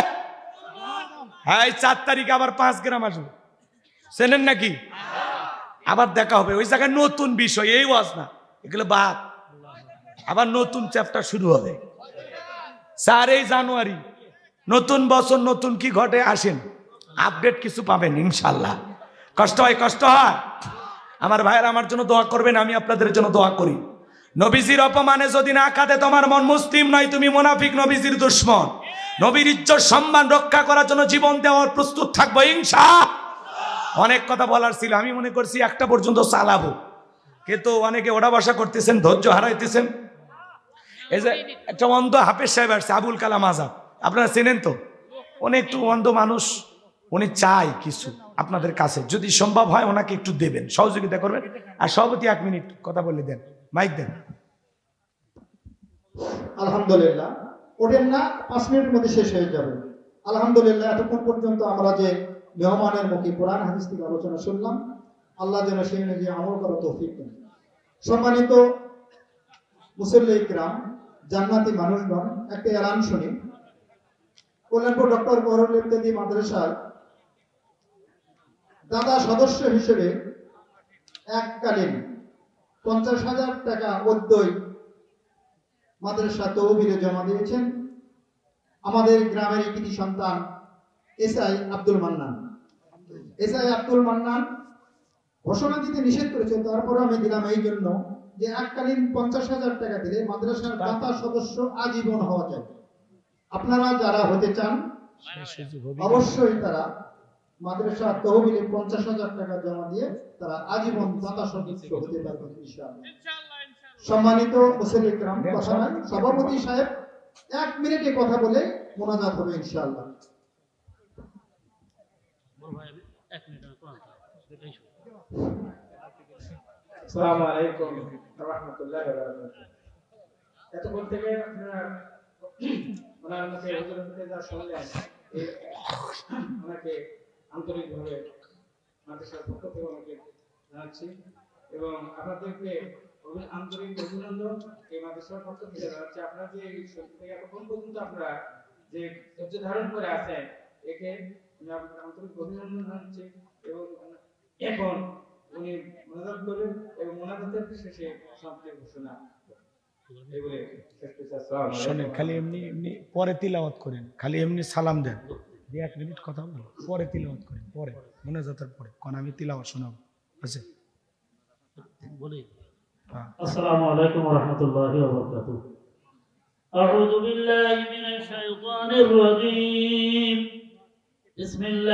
হ্যাঁ, 4 তারিখে আবার 5 গ্রাম আসবে, চেনেন নাকি? আবার দেখা হবে ওই জায়গায়, নতুন বিষয়, এই ওয়াজ না, এগুলো বাদ। আবার নতুন চ্যাপ্টার শুরু হবে 4 জানুয়ারি। নতুন বছর, নতুন কি ঘটে আসেন, আপডেট কিছু পাবেন ইনশাল্লাহ। কষ্ট হয়, কষ্ট হয়। আমার ভাইয়ের আমার জন্য দোয়া করবেন, আমি আপনাদের জন্য দোয়া করি। নবীজির অপমানে যদি না কাঁদে তোমার মন, মুসলিম নয়, তুমি মুনাফিক, নবীজির দুশমন। নবীর ইজ্জত সম্মান রক্ষা করার জন্য জীবন দেওয়ার প্রস্তুত থাকবো ইনশাআল্লাহ। অনেক কথা বলার ছিল, আমি মনে করছি একটা পর্যন্ত চালাবো, কিন্তু অনেকে ওঠা বসা করতেছেন, ধৈর্য হারাইতেছেন। এই যে একটা অন্ধ হাফেজ সাহেব আসছে, আবুল কালাম আজাদ, আপনারা চেনেন তো? উনি একটু অন্ধ মানুষ, উনি চাই কিছু আপনাদের কাছে, যদি সম্ভব হয় ওনাকে একটু দেবেন, সহযোগিতা করবেন। আর সভাপতি 1 মিনিট কথা বলে দেন, মাইক দেন। আলহামদুলিল্লাহ, ওঠেন না, 5 মিনিটের মধ্যে শেষ হয়ে যাবে। আলহামদুলিল্লাহ, এতক্ষণ পর্যন্ত আমরা যে মেহমানের মুখে কোরআন হাদিস থেকে আলোচনা শুনলাম, আল্লাহ যেন সেই অনুযায়ী আমল করার তৌফিক দেন। সম্মানিত মুসল্লি ইকরাম, জান্নাতি মানুষগণ, একটা এলান শুনি। কল্যাণপুর ডক্টর বহরুল ইমদাদি মাদ্রাসার দাদা সদস্য হিসেবে এককালীন 50,000 টাকা অদ্যই মাদ্রাসা তহবিলে জমা দিয়েছেন আমাদের গ্রামের কৃতি সন্তান এসআই আব্দুল মান্নান। এসআই আব্দুল মান্নান ঘোষণা দিতে নিষেধ করেছে, তারপরে আমি দিলাম এই জন্য যে এককালীন 50,000 টাকা দিলে মাদ্রাসার দাতা সদস্য আজীবন হওয়া যায়। আপনারা যারা হতে চান অবশ্যই তারা মাদ্রাসা তহবিলে 50,000 টাকা জমা দিয়ে তারা আজীবন দাতা সদস্য হতে পারবেন ইনশাআল্লাহ। সম্মানিত মুসলিম ইকরাম, কথা নয়, সভাপতি সাহেব 1 মিনিটে কথা বলে মোনাজাত হবে ইনশাআল্লাহ। বল ভাই, 1 মিনিট কোরআন এটাই শুনো। আসসালামু আলাইকুম ওয়া রাহমাতুল্লাহি ওয়া বারাকাতুহু। এতক্ষণ থেকে আপনারা ওনার মুখে হুজুরের মুখে যা শুনলেন, ওনাকে আন্তরিকভাবে মাদ্রাসার পক্ষ থেকে ওনাকে জানাচ্ছি এবং আপনাদেরকে আন্তরিক অভিনন্দন এই মাদ্রাসার পক্ষ থেকে জানাচ্ছি। আপনারা যে শুরু থেকে এখন পর্যন্ত আপনারা যে ধৈর্য ধারণ করে আছেন, একে আমি আপনাদের আন্তরিক অভিনন্দন জানাচ্ছি এবং এখন উনি মোনাজাত করবেন এবং মোনাজাতের শেষে সমাপ্তি ঘোষণা এগুলো শেষ করছি। আসসালামু আলাইকুম। শোনেন, খালি এমনি এমনি পরে তিলাওয়াত করেন, খালি এমনি সালাম দেন, 1 মিনিট কথা বলেন, পরে তিলাওয়াত করেন, পরে মোনাজাতের পরে, কারণ আমি তিলাওয়াত শোনাবো। আচ্ছা, বলি হ্যাঁ। আসসালামু আলাইকুম ওয়া রাহমাতুল্লাহি ওয়া বারাকাতুহু। আউযু বিল্লাহি মিনাশ শাইতানির রাজীম। বিসমিল্লাহ।